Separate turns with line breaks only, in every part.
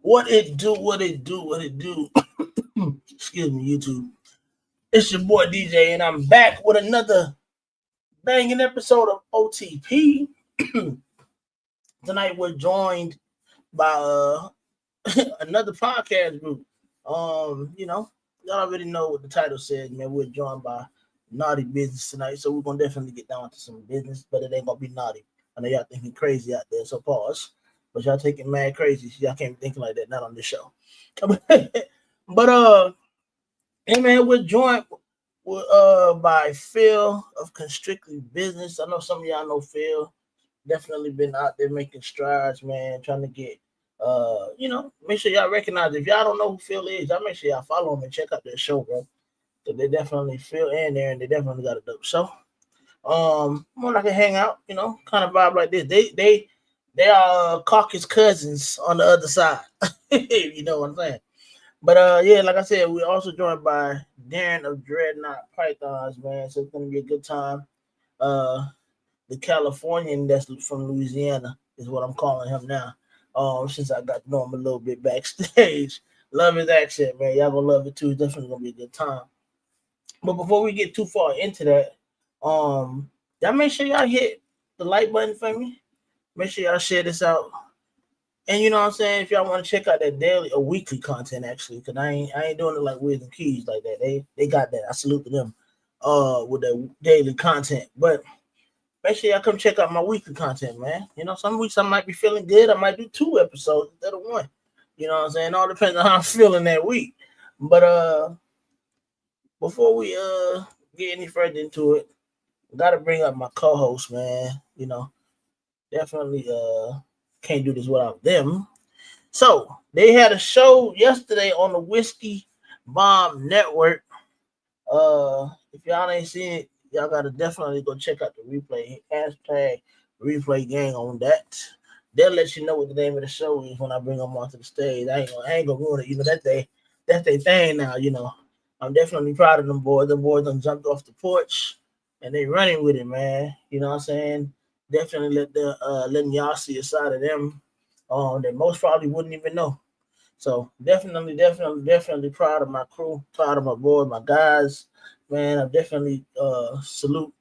What it do, what it do, what it do. Excuse me, YouTube. It's your boy DJ, and I'm back with another banging episode of OTP. Tonight we're joined by another podcast group. Y'all already know what the title says, man. We're joined by Noughty Business tonight, so we're gonna definitely get down to some business, but it ain't gonna be naughty. I know y'all thinking crazy out there, so pause. But y'all taking mad crazy. Y'all can't be thinking like that, not on this show. but hey man, we're joined by Phil of Constrictly Business. I know some of y'all know Phil. Definitely been out there making strides, man, trying to get make sure y'all recognize. If y'all don't know who Phil is, y'all make sure y'all follow him and check out their show, bro. So they definitely Phil in there, and they definitely got a dope show. More like a hangout, kind of vibe like this. They are caucus cousins on the other side. You know what I'm saying? But yeah, like I said, we're also joined by Darren of Dreadnought Pythons, man. So it's gonna be a good time. The Californian that's from Louisiana is what I'm calling him now. Since I got to know him a little bit backstage. Love his accent, man. Y'all gonna love it too. It's definitely gonna be a good time. But before we get too far into that, y'all make sure y'all hit the like button for me. Make sure y'all share this out. And you know what I'm saying? If y'all want to check out that daily or weekly content, actually, because I ain't doing it like Wiz and Keys like that. They got that. I salute to them with the daily content. But make sure y'all come check out my weekly content, man. Some weeks I might be feeling good. I might do 2 episodes instead of 1. You know what I'm saying? All depends on how I'm feeling that week. But before we get any further into it, I gotta bring up my co-host, man. Definitely can't do this without them. So they had a show yesterday on the Whiskey Bomb Network. If y'all ain't seen it, y'all gotta definitely go check out the replay. Hashtag replay gang on that. They'll let you know what the name of the show is when I bring them onto the stage. I ain't gonna ruin it. That's their thing now. I'm definitely proud of them boys. The boys done jumped off the porch and they running with it, man. You know what I'm saying? Definitely letting y'all see a side of them that most probably wouldn't even know. So definitely proud of my crew, proud of my boys, my guys. Man, I definitely salute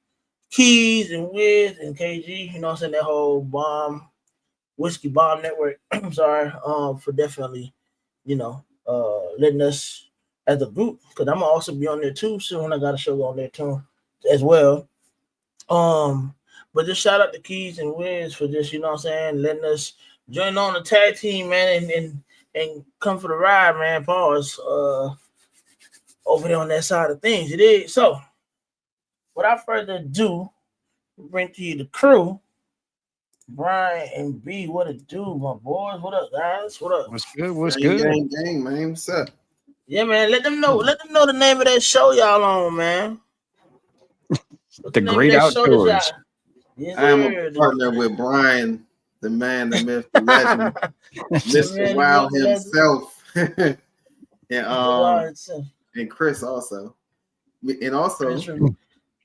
Keys and Wiz and KG, you know what I'm saying, that whole Whiskey Bomb Network. I'm sorry, for definitely, letting us as a group, because I'm gonna also be on there too soon. I got a show on there too as well. But just shout out to Keys and Wiz for just, you know what I'm saying, letting us join on the tag team, man, and come for the ride, man. Pause. Over there on that side of things. It is. So, without further ado, we bring to you the crew. Brian and B, what it do, my boys? What up, guys? What up?
What's good? What's good?
Gang, man. What's up?
Yeah, man. Let them know the name of that show y'all on, man.
The Great Outdoors.
Yes,
I am a partner with Brian, the man, the myth, the legend, Mr. Wow himself, and Chris also, and also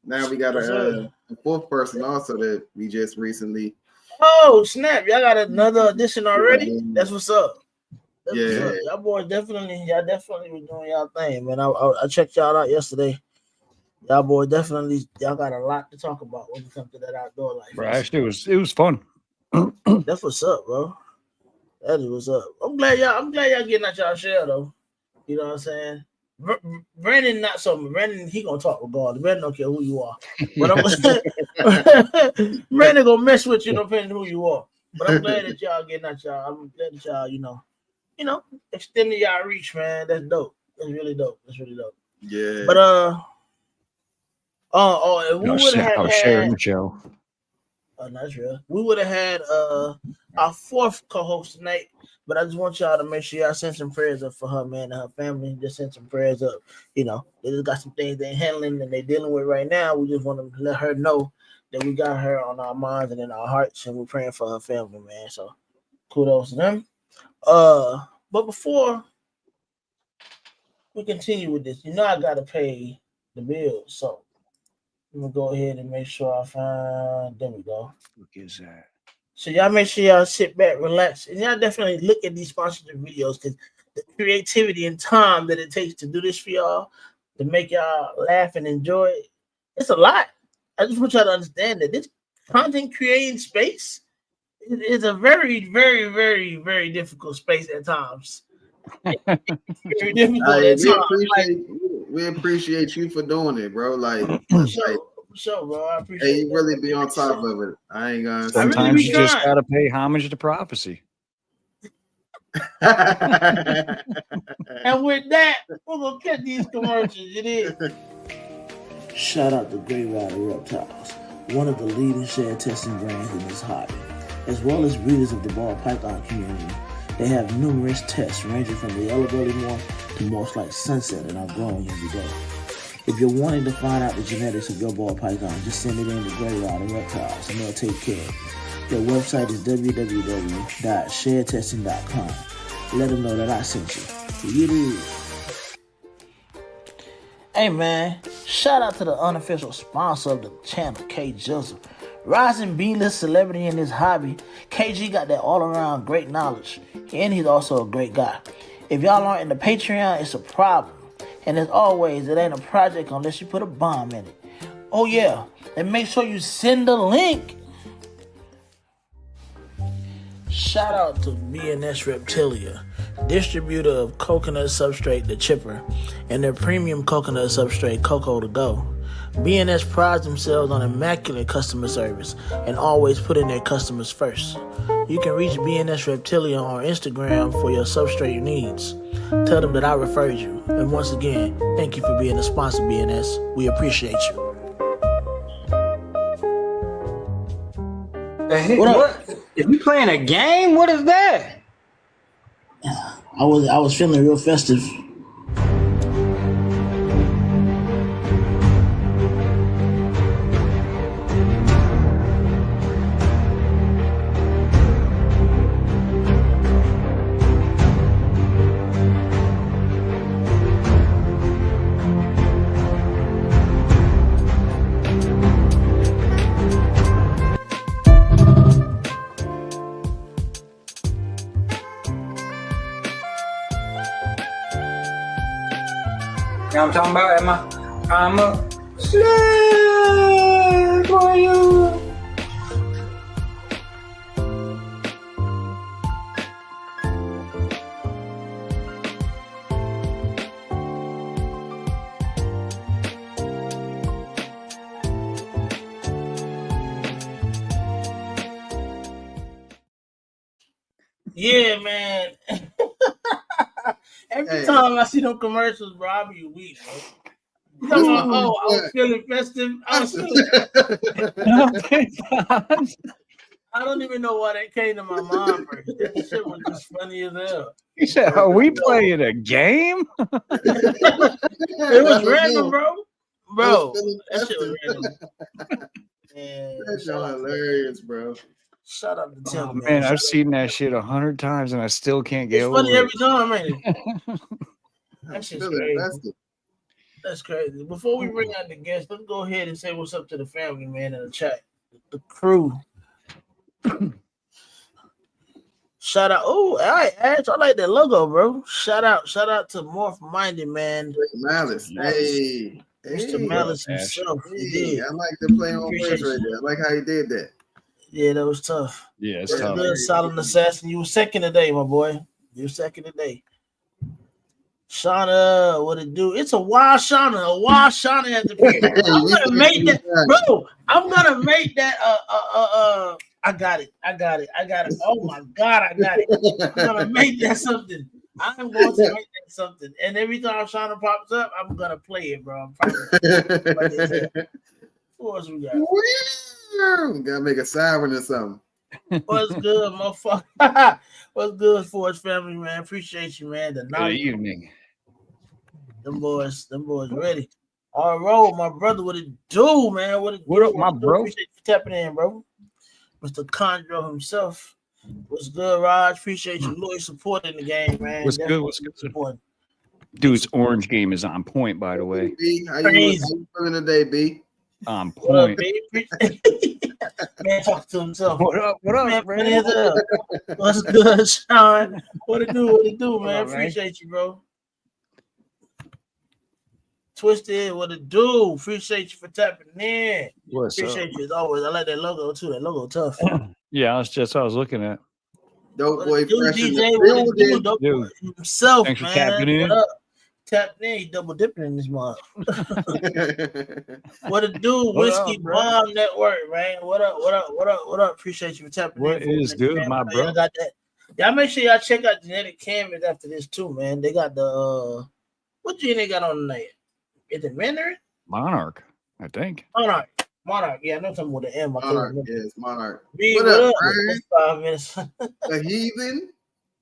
now we got a 4th person also that we just recently.
Oh snap! Y'all got another addition already. That's what's up. What's up. Y'all boys definitely was doing y'all thing, man. I checked y'all out yesterday. Y'all boys y'all got a lot to talk about when it comes to that outdoor life.
Bro, actually, it was fun.
That's what's up, bro. That is what's up. I'm glad y'all getting out y'all share though. You know what I'm saying? Brandon, not so. Brandon, he gonna talk regardless. Brandon don't care who you are. But Brandon gonna mess with you depending on who you are. But I'm glad that y'all getting out y'all. I'm glad that y'all, extending y'all reach, man. That's dope. That's really dope.
Yeah.
But we would have
sharing the show.
Not real. We would have had our 4th co-host tonight, but I just want y'all to make sure y'all send some prayers up for her, man, and her family. Just send some prayers up. They just got some things they're handling and they're dealing with right now. We just want to let her know that we got her on our minds and in our hearts, and we're praying for her family, man. So kudos to them. But before we continue with this, I gotta pay the bills, so I'm gonna go ahead and make sure I find. There we go.
Look at that.
So y'all make sure y'all sit back, relax, and y'all definitely look at these sponsorship videos because the creativity and time that it takes to do this for y'all, to make y'all laugh and enjoy it, it's a lot. I just want y'all to understand that this content creating space is a very, very, very, very difficult space at times. Very difficult at times.
We appreciate you for doing it, bro.
For sure, bro. I appreciate it.
Hey, you really be on top of it. I ain't gonna.
Sometimes really you just gotta pay homage to prophecy.
And with that, we're gonna cut these commercials. It is. Shout out to Grey Rider Reptiles, one of the leading share testing brands in this hobby, as well as breeders of the ball python community. They have numerous tests ranging from the yellow belly morph to morphs like Sunset and are growing every day. If you're wanting to find out the genetics of your ball python, just send it in to Grey Rider Reptiles and they'll take care of it. Their website is www.sharetesting.com. Let them know that I sent you. Here it is. Hey man, shout out to the unofficial sponsor of the channel, K. Joseph. Rising B-list celebrity in this hobby, KG got that all-around great knowledge, and he's also a great guy. If y'all aren't in the Patreon, it's a problem. And as always, it ain't a project unless you put a bomb in it. Oh yeah, and make sure you send the link. Shout out to BNS Reptilia, distributor of coconut substrate The Chipper and their premium coconut substrate Cocoa to Go. BNS prides themselves on immaculate customer service and always putting their customers first. You can reach BNS Reptilia on Instagram for your substrate needs. Tell them that I referred you. And once again, thank you for being a sponsor, BNS. We appreciate you.
Hey, what? If you playing a game, what is that?
I was feeling real festive.
You know what I'm talking about? I'm a slave for you.
Yeah, man. Every time I see them commercials, bro, I be weak, bro. You know what? I was feeling festive. I don't even know why that came to my mind first. That shit was just funny as hell.
He said, "Are we playing a game?"
It was random, bro. Bro, that shit was random.
That's hilarious, bro.
Shout out to Tim,
man. I've seen that shit 100 times and I still can't get over it.
It's funny every time, man. That shit's crazy. That's crazy. Before we bring out the guests, let's go ahead and say what's up to the family, man, in the chat. The crew. Shout out. Oh, all right, Ash. I like that logo, bro. Shout out to Morph Minded, man.
Malice. Hey.
Mr. Malice himself.
Hey, I like the play on words right there. I like how he did that.
Yeah, that was tough.
Yeah, it's tough.
Good, solid assassin. You were second today, my boy. You were second today. Shauna, what it do? It's a wild Shauna. A wild Shauna at the beginning. I'm gonna make that, bro. I'm gonna make that. I got it. Oh my god, I got it. I'm gonna make that something. I'm going to make that something. And every time Shauna pops up, I'm gonna play it, bro. I'm probably. What else we got?
Gotta make a siren or something.
What's good, motherfucker? What's good, Forge family, man? Appreciate you, man. The
Good evening.
Them boys ready. All right, my brother, what it do, man? What
up, my bro?
Appreciate you tapping in, bro. Mr. Condro himself. What's good, Raj? Appreciate you loyal supporting the game, man.
What's good? Dude's orange game is on point, by the way.
B, how you feeling today, B?
On point.
Man, talk to himself.
What up? What
Man,
up,
funny
man?
as hell. What's good, Sean? What it do? What it do,
What
man?
up, man?
Appreciate you, bro. Twisted, what it do? Appreciate you for tapping in.
What's
Appreciate you as always. I like that logo too. That logo tough.
Yeah, that's just what I was looking at.
Dope
What
boy
it do,
fresh in
DJ?
the
What it do?
building.
Dope
Dude,
boy himself,
thanks for
man.
tapping in.
What up? Tapped in. He double dipping in this month. What it do?
What
Whiskey
up, bro?
Bomb Network, man. What up? What up? What up? What up? Appreciate you for tapping
What
in. For
is
me,
good,
man.
my
Y'all
bro?
got that. Y'all make sure y'all check out Genetic Canvas after this too, man. They got the what gene they got on tonight? Is it Mandarin?
Monarch, I think.
Monarch. Yeah, I know something with an M. I can't
Monarch,
remember.
yes, Monarch.
Reed,
What
what
up,
up?
Brian?
That's 5 minutes.
The heathen.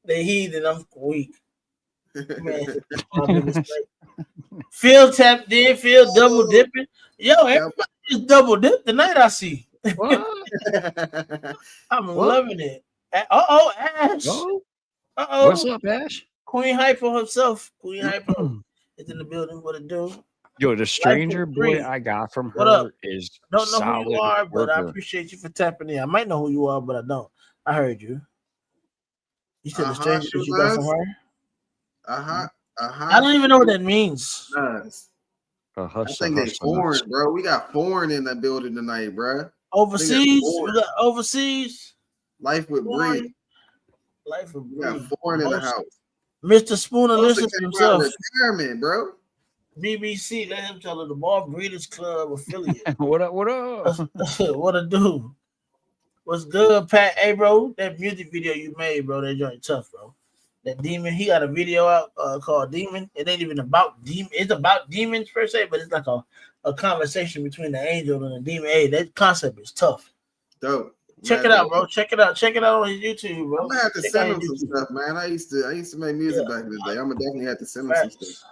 The heathen. I'm weak. Man, 5 minutes late. Phil tapped in. Phil double dipping. Yo, everybody just double dip tonight. I see.
What?
I'm
What?
loving it. Uh-oh, Ash.
Oh,
Uh-oh.
what's up, Ash?
Queen Hypo herself. Queen Hypo is in the building. What it do?
Yo, the stranger
free.
boy I got from
What up?
her is
Don't know
solid
who you are, but I
worker.
appreciate you for tapping in. I might know who you are, but I don't. I heard you. You said the stranger that you got from her? I don't even know what that means.
Nice.
A
I
hustle,
think they
hustle,
foreign,
hustle.
bro. We got foreign in the building tonight, bro.
Overseas?
foreign.
We got overseas.
Life with
Foreign.
Bree.
Life with
We got
Bree.
foreign in the house.
Mr. Spooner
Wilson
listens
came
himself.
out of retirement, bro.
BBC, let him tell her the Ball Breeders Club affiliate.
What up? What up?
What a do? What's good, Pat? Hey, bro, that music video you made, bro, that joint tough, bro. That demon, he got a video out called Demon. It ain't even about demon. It's about demons per se, but it's like a conversation between the angel and the demon. Hey, that concept is tough.
Dope.
Check it out, bro. Check it out. Check it out on his YouTube, bro.
I'm gonna have to
Check
send
out
him
his
some
YouTube.
stuff, man. I used to make music back in the day. I'm gonna definitely have to send him some stuff.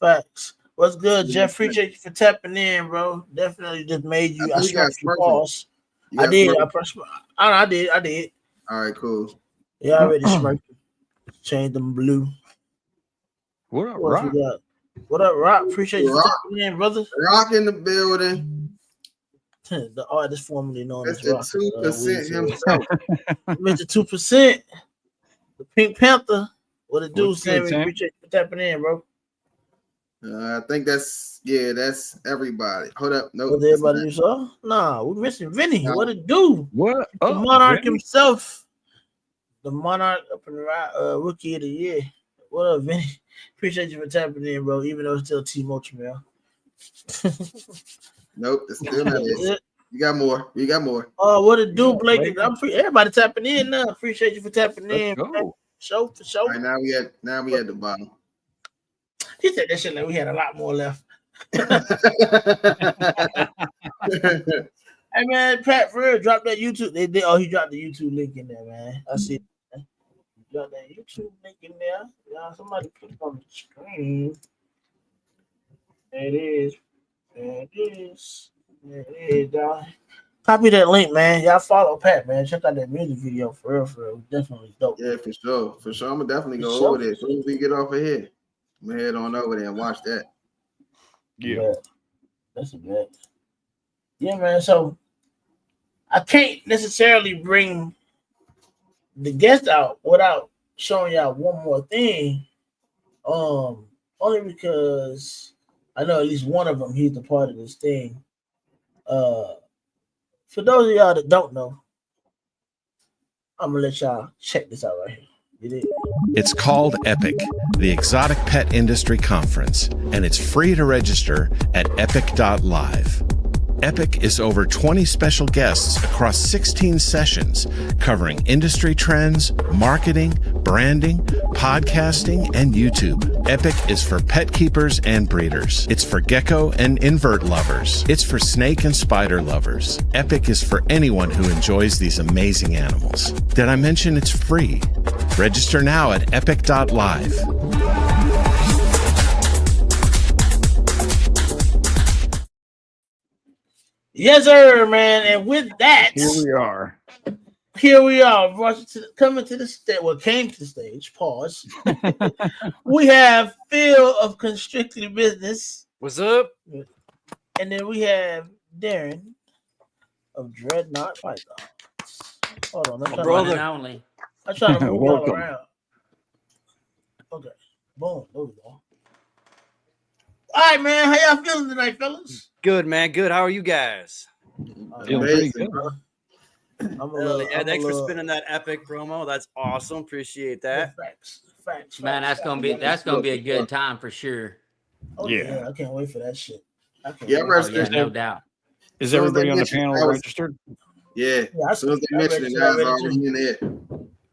Facts. What's good, Jeff? Appreciate you for tapping in, bro. Definitely just made you. I swiped your pause. I did. I did.
All right, cool.
Yeah, I already smirked. Changed them blue.
What up,
What else
Rock?
we got? What up, Rock? Appreciate you for tapping in, brother.
Rock in the building.
The artist formerly known as
That's
Rock.
the 2% himself.
Mr. 2%. The Pink Panther. What it do,
What's good,
Sammy?
Sam?
Appreciate you for tapping in, bro.
I think that's everybody. Hold up. Nope.
Was everybody you saw? Nah, we're missing Vinny.
Nah.
What it do?
What
The
up,
Monarch
Vinny?
himself. The Monarch up in the Rookie of the Year. What up, Vinny? Appreciate you for tapping in, bro. Even though it's still T-Mo Tramel.
Nope, that's still not it. We got more.
Oh, what it do,
Yeah,
Blake?
Blake.
I'm free. Everybody tapping in now. Appreciate you for tapping in.
Let's go.
Show for show.
All right, now we at the bottom.
He said that shit like we had a lot more left. Hey man, Pat, for real, drop that YouTube. He dropped the YouTube link in there, man. I see it. Man. He dropped that YouTube link in there. Yeah, somebody put it on the screen. There it is. There it is. There it is, dog. Copy that link, man. Y'all follow Pat, man. Check out that music video for real. Definitely dope.
Yeah, for sure. I'm gonna definitely go
For
over
sure.
there as soon as we get off of here. I'm gonna head on over there and watch that.
Yeah.
That's a bet. Yeah, man. So I can't necessarily bring the guest out without showing y'all one more thing. Only because I know at least one of them, he's a part of this thing. For those of y'all that don't know, I'm gonna let y'all check this out right here. You dig?
It's called EPIC, the Exotic Pet Industry Conference, and it's free to register at epic.live. EPIC is over 20 special guests across 16 sessions covering industry trends, marketing, branding, podcasting, and YouTube. EPIC is for pet keepers and breeders. It's for gecko and invert lovers. It's for snake and spider lovers. EPIC is for anyone who enjoys these amazing animals. Did I mention it's free? Register now at epic.live.
Yes, sir, man. And with that,
Here we are.
Coming to the stage. Well, came to the stage. Pause. We have Phil of Constricted Business.
What's up?
And then we have Darren of Dreadnought Python. Hold on, I'm
One
trying,
and only.
I'm trying to move y'all
Welcome.
around. Okay, boom, there we go. All right, man, how y'all feeling tonight, fellas?
Good, man. Good. How are you guys?
Feeling pretty
Amazing,
good.
bro.
Thanks for spinning that epic promo. That's awesome. Appreciate that.
Facts.
Man, that's gonna be a good time for sure.
Oh
Yeah.
yeah, I can't wait for that shit.
Yeah,
Oh, yeah,
registered.
no doubt.
Is
So
everybody
they
on the
mentioned
panel
I was-
registered?
Yeah,
Yeah, I
as soon as
see.
they
I
mentioned
read
it,
it
I was
already,
already in there.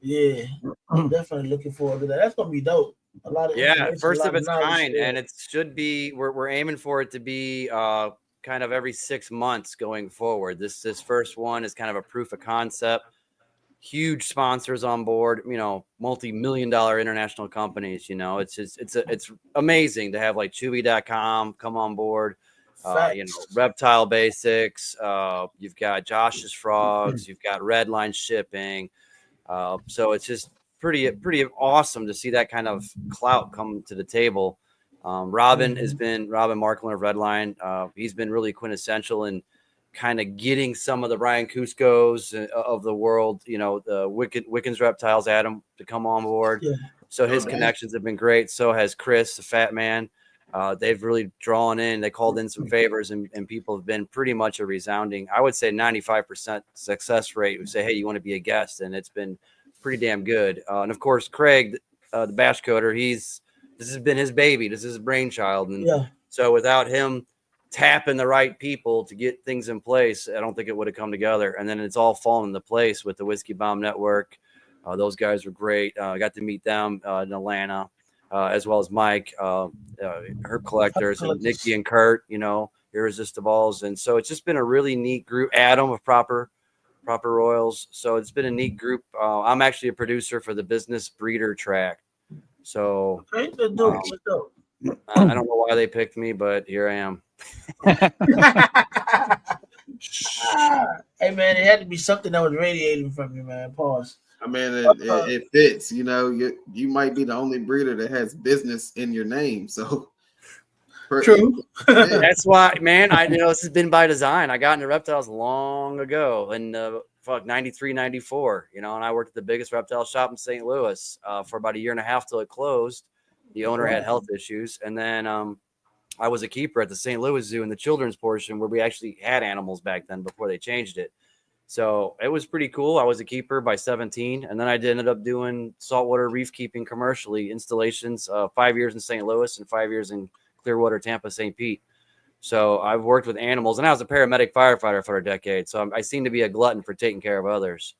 Yeah, I'm definitely looking forward to that. That's gonna be dope. A lot of
Yeah,
information,
first
a lot
of its
knowledge
kind,
shared.
and it should be. We're aiming for it to be kind of every 6 months going forward. This first one is kind of a proof of concept. Huge sponsors on board, multi-million-dollar international companies. It's amazing to have like Chewy.com come on board. Reptile Basics. You've got Josh's Frogs. You've got Redline Shipping. So it's just pretty awesome to see that kind of clout come to the table. Robin Markland of Redline. He's been really quintessential in kind of getting some of the Ryan Cusco's of the world, the Wickens Reptiles, Adam, to come on board.
Yeah.
So his connections have been great. So has Chris, the fat man. They've really drawn in. They called in some favors, and people have been pretty much a resounding, I would say 95% success rate. We say, hey, you want to be a guest? And it's been pretty damn good. And of course, Craig, the bash coder, this has been his baby. This is his brainchild. And so without him tapping the right people to get things in place, I don't think it would have come together. And then it's all fallen into place with the Whiskey Bomb Network. Those guys were great. I got to meet them in Atlanta, as well as Mike, Herb Collectors, and Nikki and Kurt, Irresistibles. And so it's just been a really neat group. Adam of Proper Royals. So it's been a neat group. I'm actually a producer for the Business Breeder track. So
Okay, let's do it.
I don't know why they picked me, but here I am.
Hey man, it had to be something that was radiating from you, man. Pause.
I mean, it fits. You might be the only breeder that has business in your name. So
true.
That's why, man. This has been by design. I got into reptiles long ago, in 93, 94. And I worked at the biggest reptile shop in St. Louis for about a year and a half till it closed. The owner had health issues, and then I was a keeper at the St. Louis Zoo in the children's portion where we actually had animals back then before they changed it. So it was pretty cool. I was a keeper by 17, and then I ended up doing saltwater reef keeping commercially, installations, 5 years in St. Louis and 5 years in Clearwater, Tampa, St. Pete. So I've worked with animals, and I was a paramedic firefighter for a decade. So I seem to be a glutton for taking care of others.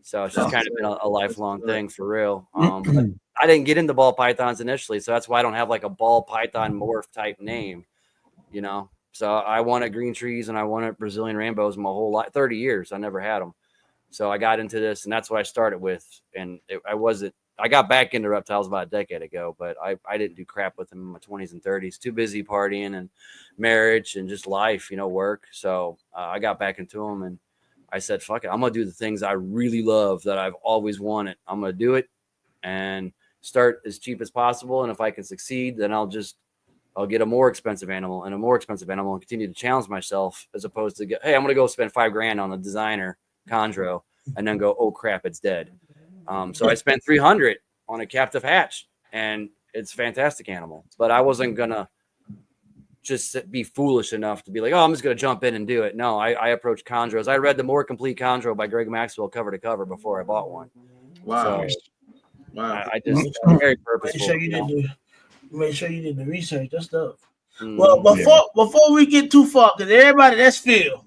So it's just kind of been a lifelong thing for real. But I didn't get into ball pythons initially, so that's why I don't have like a ball python morph type name, So I wanted green trees and I wanted Brazilian rainbows my whole life, 30 years. I never had them. So I got into this, and that's what I started with. And I got back into reptiles about a decade ago, but I didn't do crap with them in my 20s and 30s. Too busy partying and marriage and just life, work. So I got back into them, and I said, fuck it. I'm going to do the things I really love that I've always wanted. I'm going to do it and start as cheap as possible. And if I can succeed, then I'll get a more expensive animal and continue to challenge myself, as opposed to hey, I'm going to go spend $5,000 on a designer chondro and then go, oh crap, it's dead. So I spent $300 on a captive hatch, and it's a fantastic animal, but I wasn't going to just be foolish enough to be like, oh, I'm just going to jump in and do it. No, I approached chondros. I read The More Complete Chondro by Greg Maxwell cover to cover before I bought one.
Wow.
So,
Wow.
I just very purposeful.
Make sure you did the research. That's stuff.
Mm,
Well, before we get too far, because everybody, that's Phil.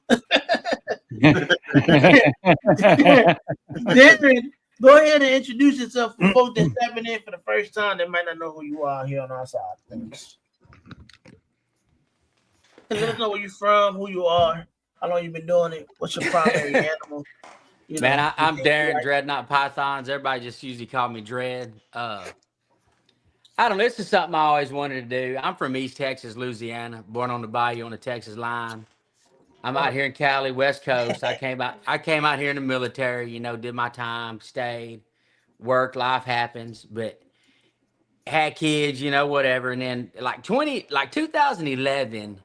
Darren, go ahead and introduce yourself for folks that's stepping in for the first time that might not know who you are here on our side. Thanks. Let us know where you're from, who you are, how long you've been doing it, what's your primary animal.
Man, I'm Darren, Dreadnought Pythons. Everybody just usually call me Dread. I don't know. This is something I always wanted to do. I'm from East Texas, Louisiana, born on the bayou on the Texas line. I'm out here in Cali, West Coast. I came out here in the military, did my time, stayed, worked, life happens, but had kids, whatever. And then like 2011,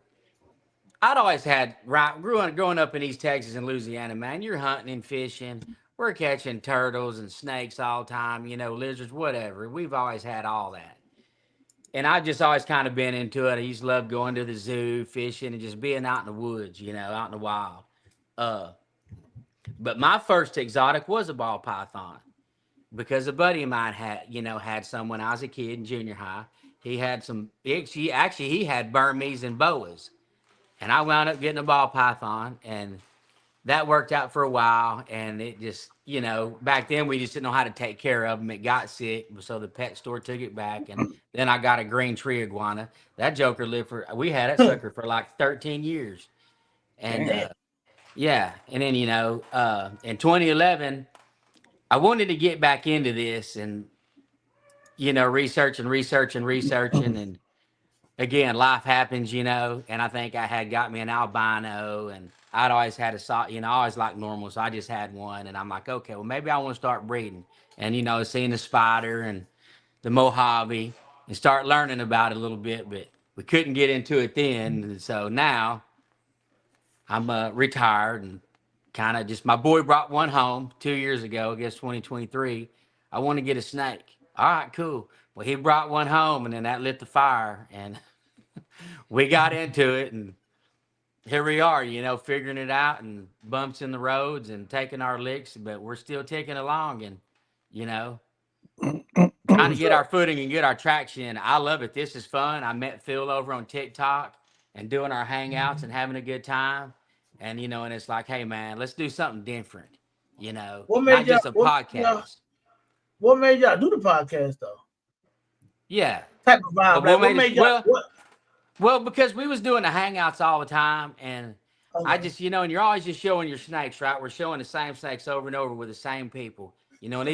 I'd always had growing up in East Texas and Louisiana, man. You're hunting and fishing. We're catching turtles and snakes all the time, lizards, whatever. We've always had all that. And I just always kind of been into it. I used to love going to the zoo, fishing, and just being out in the woods, out in the wild. But my first exotic was a ball python because a buddy of mine had some when I was a kid in junior high. He had he had Burmese and boas. And I wound up getting a ball python, and that worked out for a while. And it just, back then we just didn't know how to take care of them. It got sick, so the pet store took it back. And then I got a green tree iguana. That joker we had that sucker for like 13 years. And yeah. And then, in 2011, I wanted to get back into this and, researching. And again, life happens, and I think I had got me an albino, and I'd always had I always liked normal. So I just had one, and I'm like, okay, well, maybe I want to start breeding and, seeing the spider and the Mojave and start learning about it a little bit, but we couldn't get into it then. And so now I'm retired and kind of just, my boy brought one home 2 years ago, I guess 2023. I want to get a snake. All right, cool. Well, he brought one home, and then that lit the fire, and we got into it, and here we are, figuring it out, and bumps in the roads and taking our licks, but we're still ticking along, and, trying to get our footing and get our traction. I love it. This is fun. I met Phil over on TikTok and doing our hangouts and having a good time, and, and it's like, hey, man, let's do something different, not just a podcast.
What made y'all do the podcast, though?
Yeah.
Type of vibe.
Well, because we was doing the hangouts all the time, and okay. I just, and you're always just showing your snakes, right? We're showing the same snakes over and over with the same people, and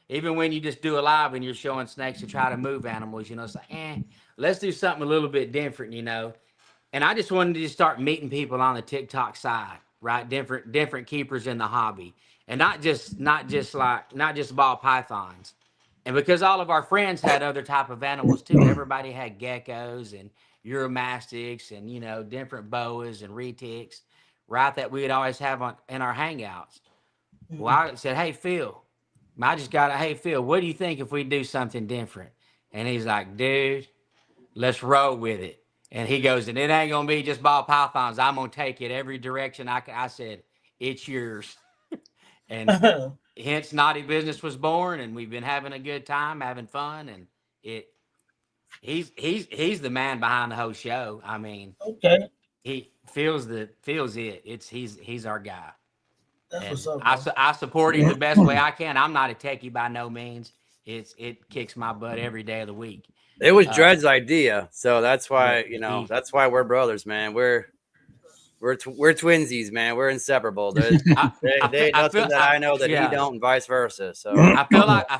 even when you just do a live and you're showing snakes to try to move animals, it's like, let's do something a little bit different, And I just wanted to just start meeting people on the TikTok side, right? Different keepers in the hobby, and not just ball pythons. And because all of our friends had other type of animals too, everybody had geckos and Euromastics and, different boas and retics, right? That we'd always have in our hangouts. Well, I said, hey, Phil, hey, Phil, what do you think if we do something different? And he's like, dude, let's roll with it. And he goes, and it ain't going to be just ball pythons. I'm going to take it every direction. I said, it's yours. And hence Noughty Business was born, and we've been having a good time, having fun, and he's the man behind the whole show. I mean,
okay,
he feels it. He's our guy.
That's what's up.
I support him the best way I can. I'm not a techie by no means. It kicks my butt every day of the week.
It was Dred's idea, so that's why that's why we're brothers, man. We're twinsies, man. We're inseparable. They nothing that I know that he don't, and vice versa. So
I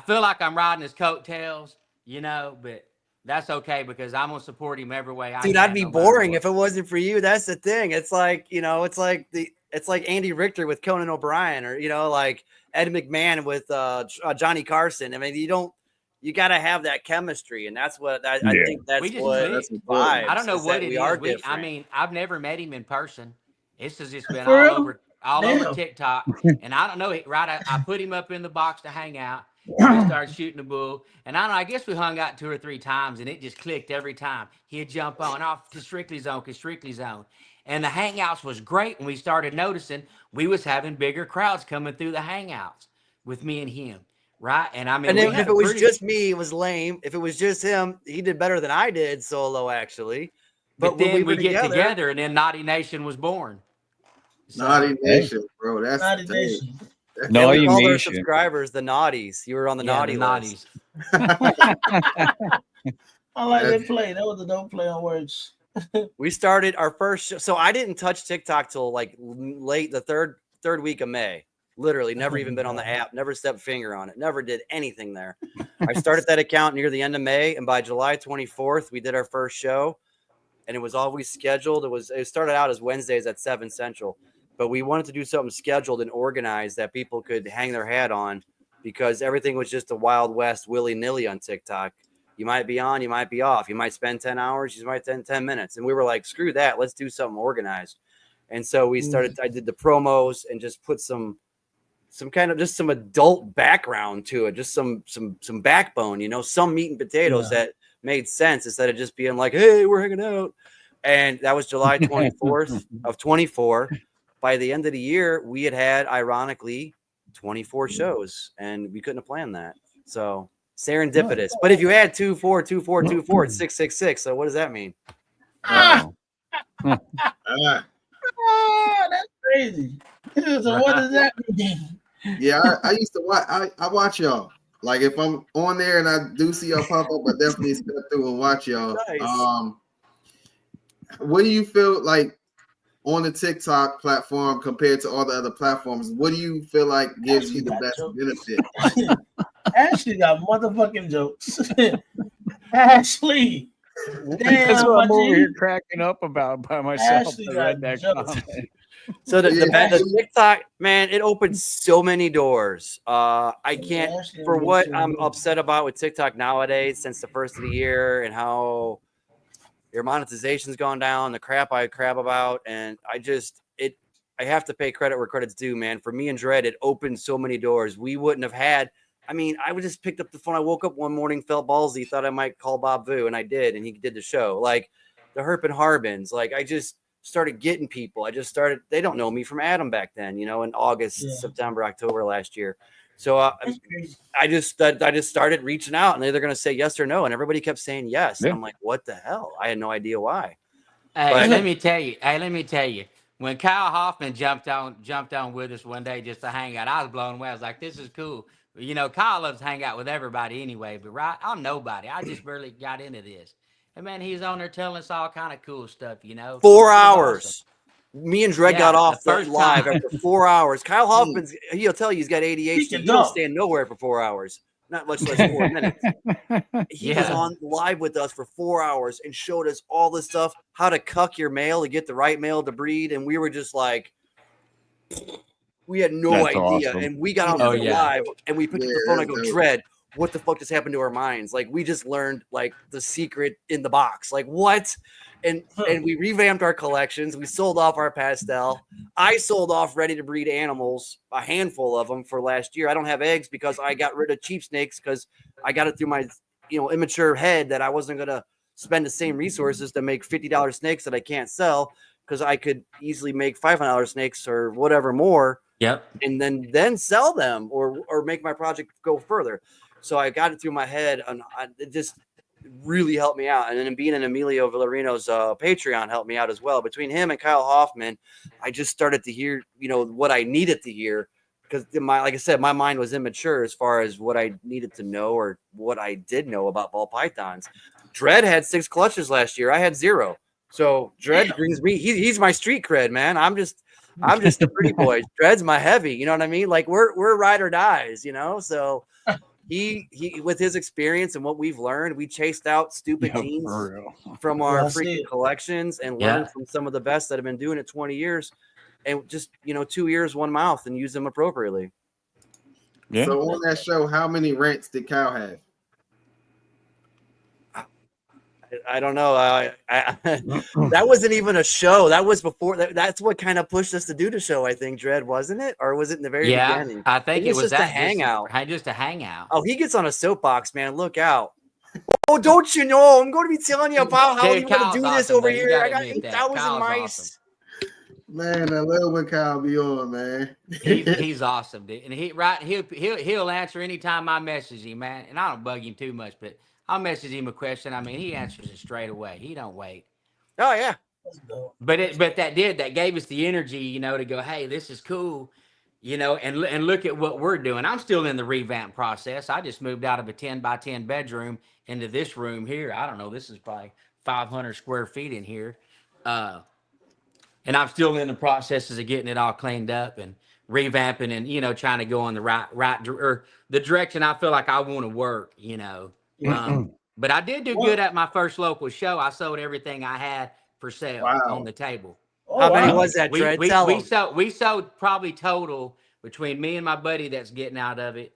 feel like I'm riding his coattails, but that's okay because I'm gonna support him every way I can.
Dude, I'd be boring if it wasn't for you. That's the thing. It's like, it's like Andy Richter with Conan O'Brien, or like Ed McMahon with Johnny Carson. I mean, you got to have that chemistry, and that's what I think that's what vibes.
I don't know what it is. I mean, I've never met him in person. This has just been all over TikTok, and I don't know. Right, I put him up in the box to hang out. We started shooting the bull, and I don't know. I guess we hung out 2 or 3 times, and it just clicked every time. He'd jump on off to Strictly Zone, and the hangouts was great. And we started noticing we was having bigger crowds coming through the hangouts with me and him. Right. And I mean,
if it was just me, it was lame. If it was just him, he did better than I did solo, actually.
But then we get together, and then Noughty Nation was born.
So, Noughty Nation, bro. That's
Noughty Nation.
Naughty all their subscribers, the Naughties. You were on the Naughty list.
I like that play. That was a dope play on words.
We started our first show. So I didn't touch TikTok till like late the third week of May. Literally never even been on the app, never stepped finger on it, never did anything there. I started that account near the end of May, and by July 24th, we did our first show, and it was always scheduled. It started out as Wednesdays at 7 Central, but we wanted to do something scheduled and organized that people could hang their hat on, because everything was just a Wild West willy-nilly on TikTok. You might be on, you might be off. You might spend 10 hours, you might spend 10 minutes. And we were like, screw that. Let's do something organized. And so we started, I did the promos and just put some kind of just some adult background to it, just some backbone, you know, some meat and potatoes that made sense instead of just being like, hey, we're hanging out. And that was July 24th of 24. By the end of the year, we had ironically 24 shows, and we couldn't have planned that. So serendipitous. But if you add 2, 4, 2, 4, 2, 4, it's 6, 6, 6. So what does that mean?
That's crazy. So what does that mean?
Yeah, I used to watch. I watch y'all. Like if I'm on there and I do see y'all pop up, I definitely step through and watch y'all.
Nice.
What do you feel like on the TikTok platform compared to all the other platforms? What do you feel like gives you the best benefit?
Ashley got motherfucking jokes. Ashley.
That's what I'm over here cracking up about by myself.
Ashley
I read
got
that
jokes.
comment.
So the TikTok, man, it opened so many doors. I can't, for what I'm upset about with TikTok nowadays, since the first of the year, and how your monetization's gone down, the crap I crap about, and I have to pay credit where credit's due, man. For me and Dredd, it opened so many doors. We wouldn't have had. I mean, I just picked up the phone. I woke up one morning, felt ballsy, thought I might call Bob Vu, and I did, and he did the show. Like the Herp and Harbins, like I just started getting people. They don't know me from Adam back then, you know, in August, September, October last year. So I just started reaching out, and they're going to say yes or no. And everybody kept saying yes. And I'm like, what the hell? I had no idea why.
Hey, let me tell you. When Kyle Hoffman jumped on with us one day just to hang out, I was blown away. I was like, this is cool. You know, Kyle loves to hang out with everybody anyway, but I'm nobody. I just barely got into this. And man, he's on there telling us all kind of cool stuff, you know.
4 hours. Awesome. Me and Dredd got off the live after 4 hours. Kyle Hoffman's, he'll tell you he's got ADHD. He don't stand nowhere for 4 hours, not much less 4 minutes. He was on live with us for 4 hours and showed us all this stuff, how to cuck your male to get the right male to breed. And we were just like, we had no idea. Awesome. And we got on live and we picked up the phone. I go, Dredd, what the fuck just happened to our minds? Like we just learned like the secret in the box. Like what? And we revamped our collections. We sold off our pastel. I sold off ready to breed animals, a handful of them for last year. I don't have eggs because I got rid of cheap snakes because I got it through my, immature head that I wasn't going to spend the same resources to make $50 snakes that I can't sell because I could easily make $500 snakes or whatever more.
Yep.
And then sell them or make my project go further. So I got it through my head, and it just really helped me out. And then being in Emilio Villarino's Patreon helped me out as well. Between him and Kyle Hoffman, I just started to hear, what I needed to hear because like I said, my mind was immature as far as what I needed to know or what I did know about ball pythons. Dredd had 6 clutches last year. I had 0. So Dredd brings me. He's my street cred, man. I'm just the pretty boy. Dredd's my heavy. You know what I mean? Like we're ride or dies. So. He with his experience and what we've learned, we chased out stupid genes from our freaking collections and learned from some of the best that have been doing it 20 years and just 2 ears, one mouth and use them appropriately.
Yeah. So on that show, how many rants did Kyle have?
I don't know. That wasn't even a show. That was before. That's what kind of pushed us to do the show, I think, Dredd, wasn't it? Or was it in the very beginning?
I think it was
just a hangout.
Just a hangout.
Oh, he gets on a soapbox, man. Look out. Oh, don't you know? I'm going to be telling you about how you want to do this over here. I got 8,000 mice.
Awesome.
Man, I love when Kyle be on, man.
He's awesome, dude. And he'll answer anytime I message him, man. And I don't bug him too much, but I'll message him a question. I mean, he answers it straight away. He don't wait.
Oh yeah.
But that gave us the energy, to go, hey, this is cool, and look at what we're doing. I'm still in the revamp process. I just moved out of a 10 by 10 bedroom into this room here. I don't know. This is probably 500 square feet in here. And I'm still in the processes of getting it all cleaned up and revamping and, trying to go in the right or the direction I feel like I want to work, But I did do good at my first local show. I sold everything I had for sale on the table.
How many was that, Dredd?
We sold probably total between me and my buddy that's getting out of it.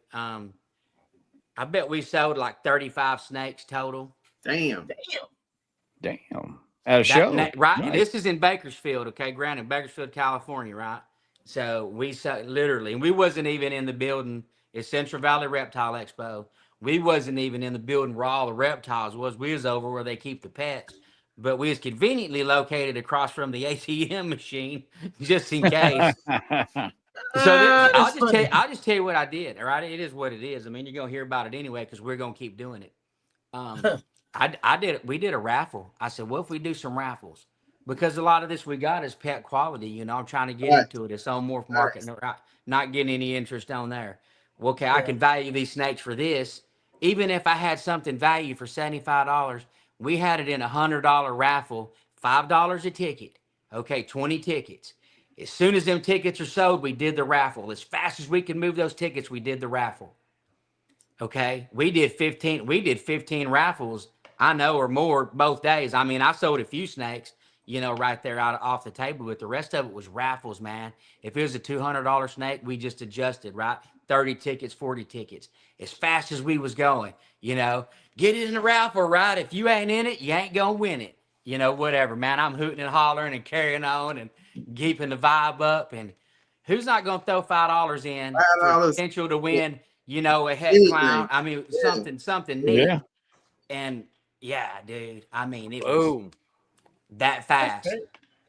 I bet we sold like 35 snakes total.
Damn.
At a show.
Right.
Nice.
This is in Bakersfield. Okay. Granted, Bakersfield, California. Right. So we sold literally, and we wasn't even in the building. It's Central Valley Reptile Expo. We wasn't even in the building where all the reptiles was. We was over where they keep the pets. But we was conveniently located across from the ATM machine, just in case. So I'll just tell you what I did. All right, it is what it is. I mean, you're gonna hear about it anyway because we're gonna keep doing it. We did a raffle. I said, what if we do some raffles? Because a lot of this we got is pet quality. You know, I'm trying to get into it. It's on morph market, not getting any interest on there. Well, okay, I can value these snakes for this. Even if I had something valued for $75, we had it in $100 raffle, $5 a ticket. Okay, 20 tickets. As soon as them tickets are sold, we did the raffle. As fast as we could move those tickets, we did the raffle. Okay, we did 15 raffles, I know, or more both days. I mean, I sold a few snakes, you know, right there off the table, but the rest of it was raffles, man. If it was a $200 snake, we just adjusted, right? 30 tickets, 40 tickets. As fast as we was going, you know, get it in the raffle, right? If you ain't in it, you ain't gonna win it. You know, whatever, man. I'm hooting and hollering and carrying on and keeping the vibe up. And who's not gonna throw $5 in for potential to win? You know, a head clown. I mean, something neat.
Yeah.
And yeah, dude. I mean, it
Boom.
was that fast.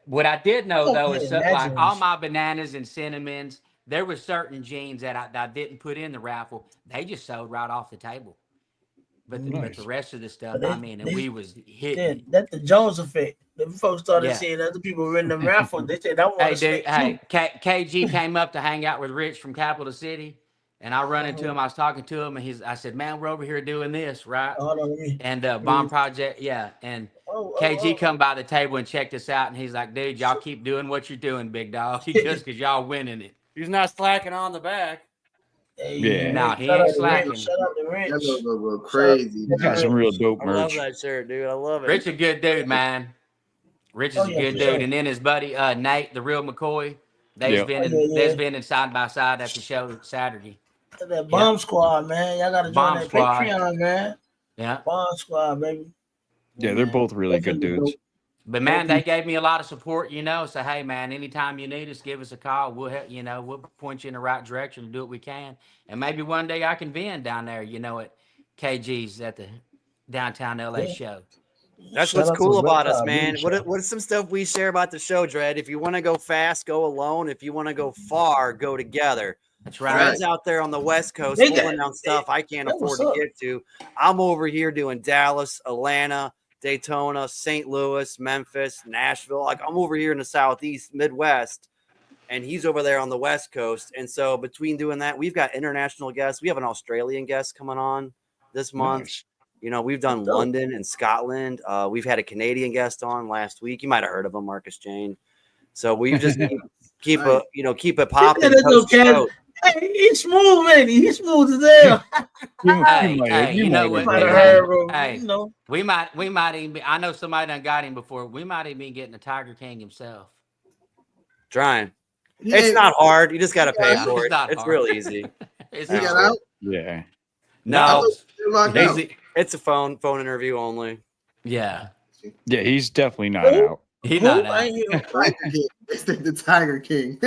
What I did know though is like all my bananas and cinnamons, there were certain genes that I didn't put in the raffle. They just sold right off the table. But the rest of the stuff, I mean, and we was hitting.
That's the Jones effect. The folks started seeing other people winning the raffle. They said, "I want to."
Hey, KG came up to hang out with Rich from Capital City. And I run into him. I was talking to him, and I said, "Man, we're over here doing this, right?" And Bomb Project, yeah. And KG come by the table and checked us out, and he's like, "Dude, y'all keep doing what you're doing, big dog. Just because y'all winning it."
He's not slacking on the back.
Yeah.
No, he ain't slacking.
Shout out to Rich.
That go crazy.
Got some real dope
I love
merch.
that shirt, dude. I love it.
Rich a good dude, man. Rich is a good dude, and then his buddy Nate, the real McCoy, they've been side by side at the show Saturday.
That Bomb Squad, man. Y'all got to join that Patreon, man.
Yeah.
Bomb Squad, baby.
Yeah, they're both really good dudes.
But man, they gave me a lot of support, you know. So hey, man, anytime you need us, give us a call. We'll help, you know, we'll point you in the right direction and do what we can. And maybe one day I can vend down there, you know, at KG's at the downtown LA show.
That's what's cool about us, man. What is some stuff we share about the show, Dredd? If you want to go fast, go alone. If you want to go far, go together.
That's right.
Friends out there on the West Coast pulling down stuff I can't afford to get to. I'm over here doing Dallas, Atlanta, Daytona, St. Louis, Memphis, Nashville. Like I'm over here in the Southeast, Midwest, and he's over there on the West Coast. And so between doing that, we've got international guests. We have an Australian guest coming on this month. Nice. You know, we've done London and Scotland. We've had a Canadian guest on last week. You might have heard of him, Marcus Jane. So we just keep it popping.
Hey, he's smooth, man. He's smooth as hell.
Hey, you know what? Hey,
you know.
we might even be, I know somebody done got him before. We might even be getting the Tiger King himself.
Trying. It's not hard. You just got to pay for it. It's real easy.
It's
out?
Yeah.
No.
It's a phone interview only.
Yeah.
Yeah, he's definitely not out.
He's not out.
The Tiger King.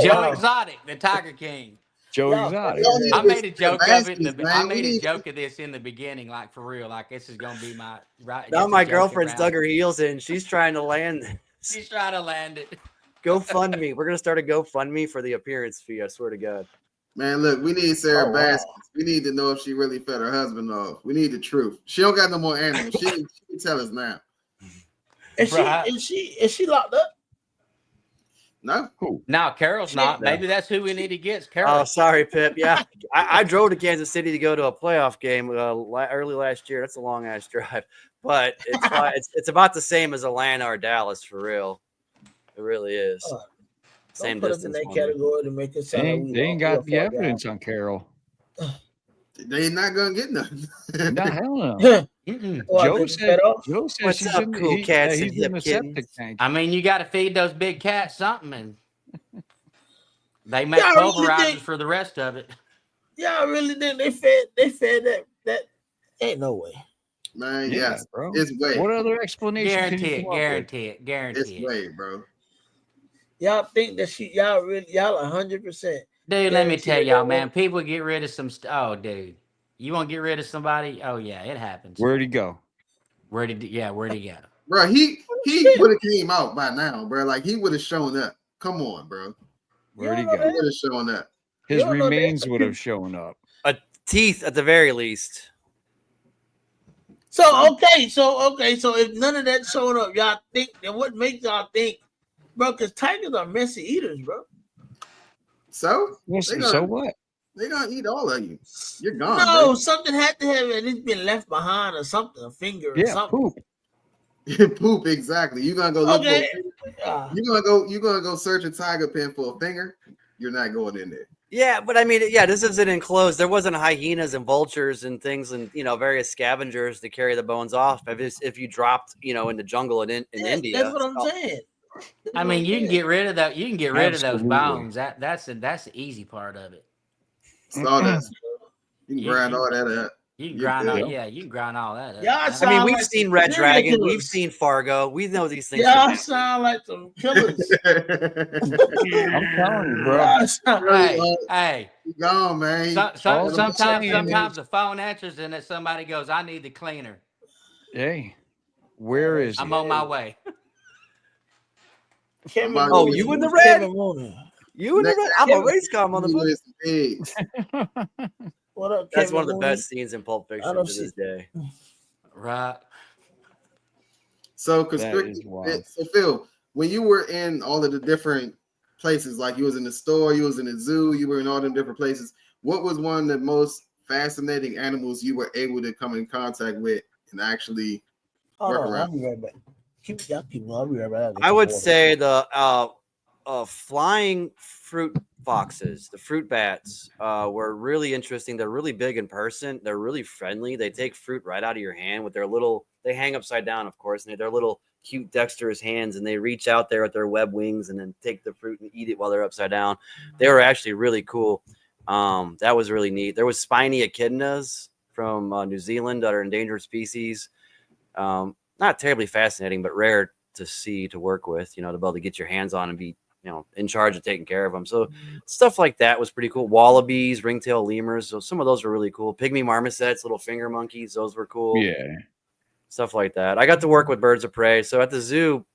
Joe Exotic, the Tiger King.
Joe Exotic.
I made a joke of it. I made a joke of this in the beginning, like for real. Like this is gonna be my right.
Now my girlfriend's dug her heels in. She's trying to land this.
She's trying to land it.
GoFundMe. We're gonna start a GoFundMe for the appearance fee. I swear to God.
Man, look, we need Sarah Baskins. We need to know if she really fed her husband off. We need the truth. She don't got no more animals. She can tell us now.
Is she locked up?
No.
No, Carol's not. Maybe that's who we need to get. Carol.
Oh, sorry, Pip. Yeah, I drove to Kansas City to go to a playoff game early last year. That's a long ass drive, but it's about the same as Atlanta or Dallas for real. It really is. Same
put
distance.
Us in that category to make it sound
they ain't got the evidence on Carol.
They not gonna get nothing.
No, hell no. Joe said
What's
she's
up,
in,
cool cats and
he's in
hip
the septic tank.
I mean, you got to feed those big cats something, and they make pulverizers for the rest of it.
Y'all really think they fed that? Ain't no way.
Man,
Yeah,
yes,
bro.
it's way.
What other explanation can
Guarantee
you
it.
come up with?
Guarantee it.
It's
Guarantee it.
way, bro.
Y'all think that y'all 100%.
Dude, let me tell y'all, man. People get rid of some. Oh, dude, you want to get rid of somebody? Oh yeah, it happens.
Where'd he go?
Where'd he go?
Bro, he would have came out by now, bro. Like he would have shown up. Come on, bro.
Where'd he
You don't
go?
know
He would have shown up.
His
You don't know that.
remains would have shown up.
Teeth at the very least.
So okay, so if none of that showed up, y'all think then what makes y'all think, bro? Because tigers are messy eaters, bro.
So
Listen,
gonna-
so what?
they're gonna eat all of you. You're gone,
No,
bro.
something had to have at least been left behind or something, a finger or
Yeah,
something.
poop.
Poop, exactly. You're gonna go look for
Okay.
you're gonna go search a tiger pen for a finger. You're not going in there.
Yeah, but I mean, yeah, this isn't enclosed. There wasn't hyenas and vultures and things and various scavengers to carry the bones off. If you dropped in the jungle in India,
That's what I'm saying.
I mean, you can get rid of that. You can get rid of those
Absolutely.
bones. That's the easy part of it.
Sawdust. You can
You-
grind
you-
all that up.
You can
You're
grind all.
good.
Yeah, you can grind all that up.
Y'all
I-
I mean,
sound
we've
like
seen
some
Red
serial
Dragon, we've
killers.
seen Fargo. We know these things.
Y'all sound like some killers.
I'm telling you, bro.
Y'all sound-
Hey,
You gone, man.
All I'm
sometimes
saying
the phone answers and then somebody goes, "I need the cleaner.
Hey, where is
I'm
he?
on my way."
Kevin
Oh,
Mooney.
you in the
Kevin
red?
Mooney.
You in the
Next
red? I'm a race car, motherfucker.
Pigs.
What up,
That's
Kevin
one of the
Mooney?
best scenes in Pulp Fiction
don't
to
see-
this day.
Right.
So
That
constricted.
is wild.
So Phil, when you were in all of the different places, like you was in the store, you was in the zoo, you were in all them different places, what was one of the most fascinating animals you were able to come in contact with and actually
Hold
work
on,
around?
I'll be right back. Y'all keep going. I'll be right back.
I would say the flying fruit foxes, the fruit bats, were really interesting. They're really big in person. They're really friendly. They take fruit right out of your hand with their little. They hang upside down, of course, and they're little cute, dexterous hands, and they reach out there with their web wings and then take the fruit and eat it while they're upside down. They were actually really cool. That was really neat. There was spiny echidnas from New Zealand that are endangered species. Not terribly fascinating, but rare to see, to work with, to be able to get your hands on and be, in charge of taking care of them. So stuff like that was pretty cool. Wallabies, ringtail lemurs. So some of those were really cool. Pygmy marmosets, little finger monkeys. Those were cool.
Yeah.
Stuff like that. I got to work with birds of prey. So at the zoo,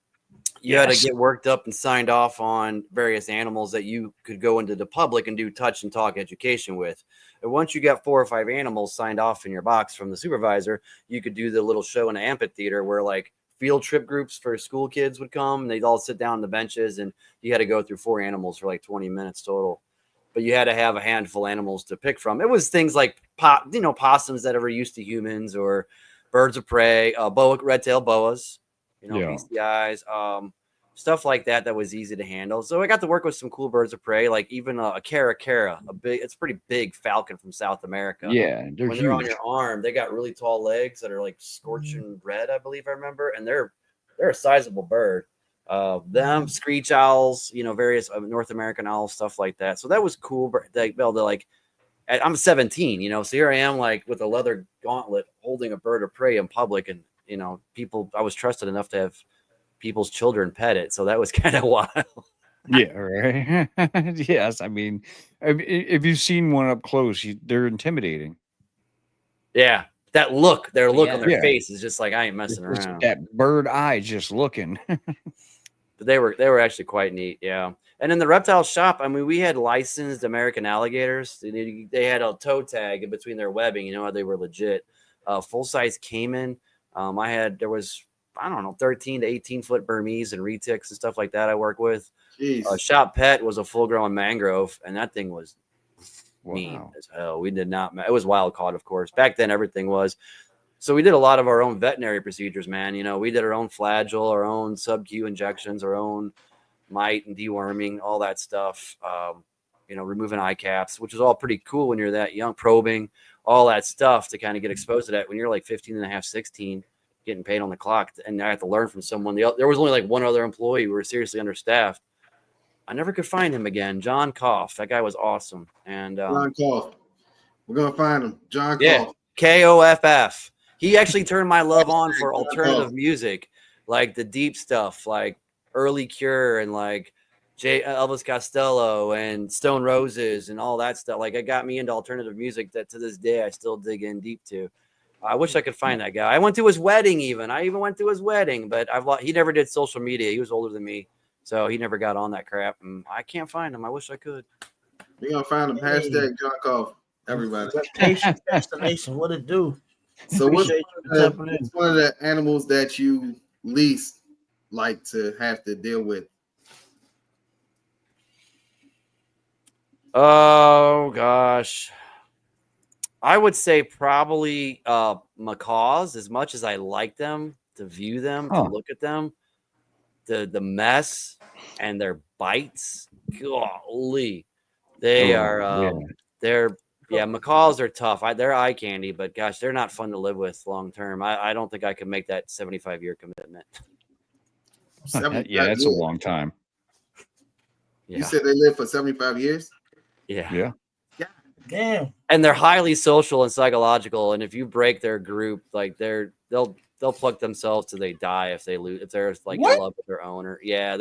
you had to get worked up and signed off on various animals that you could go into the public and do touch and talk education with. And once you got 4 or 5 animals signed off in your box from the supervisor, you could do the little show in the amphitheater where like field trip groups for school kids would come and they'd all sit down on the benches and you had to go through 4 animals for like 20 minutes total. But you had to have a handful of animals to pick from. It was things like possums that are used to humans or birds of prey, red-tailed boas, BCIs, stuff like that. That was easy to handle. So I got to work with some cool birds of prey, like even a caracara, it's a pretty big falcon from South America.
Yeah, they're
when
huge.
they're on your arm, they got really tall legs that are like scorching red, I believe I remember, and they're a sizable bird. Them screech owls, various North American owls, stuff like that. So that was cool. They're like, I'm 17, so here I am like with a leather gauntlet holding a bird of prey in public, and I was trusted enough to have people's children pet it, so that was kind of wild.
Yeah, right. Yes, I mean, if you've seen one up close, they're intimidating.
Yeah, that look, their look on their
Yeah.
face is just like I ain't messing
It's
around.
that bird eye just looking.
But they were actually quite neat, yeah. And in the reptile shop, I mean, we had licensed American alligators. They had a toe tag in between their webbing, they were legit. Full size caiman. There was, I don't know, 13 to 18 foot Burmese and retics and stuff like that I work with.
Jeez.
Shop pet was a full grown mangrove, and that thing was mean
Wow.
as hell. We did not, it was wild caught, of course. Back then, everything was. So we did a lot of our own veterinary procedures, man. We did our own flagell, our own sub-Q injections, our own mite and deworming, all that stuff. Removing eye caps, which is all pretty cool when you're that young, probing, all that stuff to kind of get exposed to that when you're like 15 and a half, 16, getting paid on the clock. And I had to learn from someone. There was only like one other employee who were seriously understaffed. I never could find him again. John Koff. That guy was awesome. And
Ron Koff. We're gonna find him. John
Yeah,
Koff.
Koff. He actually turned my love on for alternative music, like the deep stuff, like early Cure and like Elvis Costello and Stone Roses and all that stuff. Like it got me into alternative music that to this day I still dig in deep to. I wish I could find that guy. I went to his wedding even. I even went to his wedding, but he never did social media. He was older than me, so he never got on that crap. And I can't find him. I wish I could.
We're gonna find him. Hashtag John Koff. Everybody.
Destination. What it do?
So what's
Appreciate you tapping in.
one of the animals that you least like to have to deal with?
Oh gosh, I would say probably macaws. As much as I like them, to view them, to look at them, the mess and their bites. Golly, they are. Macaws are tough. They're eye candy, but gosh, they're not fun to live with long term. I don't think I could make that 75-year commitment.
Yeah, that's a long time.
Yeah.
You said they live for 75 years?
Yeah.
Damn.
And they're highly social and psychological. And if you break their group, like they'll pluck themselves till they die if they lose, if they're like in love with their owner. Yeah,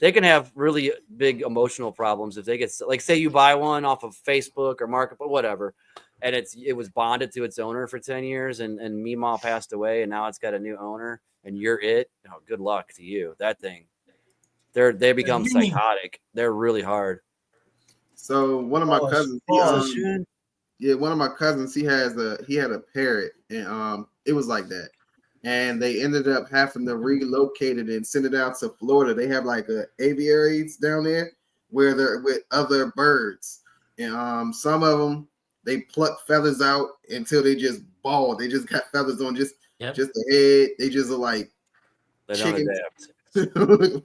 they can have really big emotional problems if they get, like, say you buy one off of Facebook or Market, but whatever, and it was bonded to its owner for 10 years and Meemaw passed away and now it's got a new owner and you're it. Oh, good luck to you. That thing, they become psychotic. They're really hard.
So one of my cousins, one of my cousins, he had a parrot and it was like that. And they ended up having to relocate it and send it out to Florida. They have like aviaries down there where they're with other birds. And some of them, they pluck feathers out until they just bald. They just got feathers on just the head. They just are like chickens.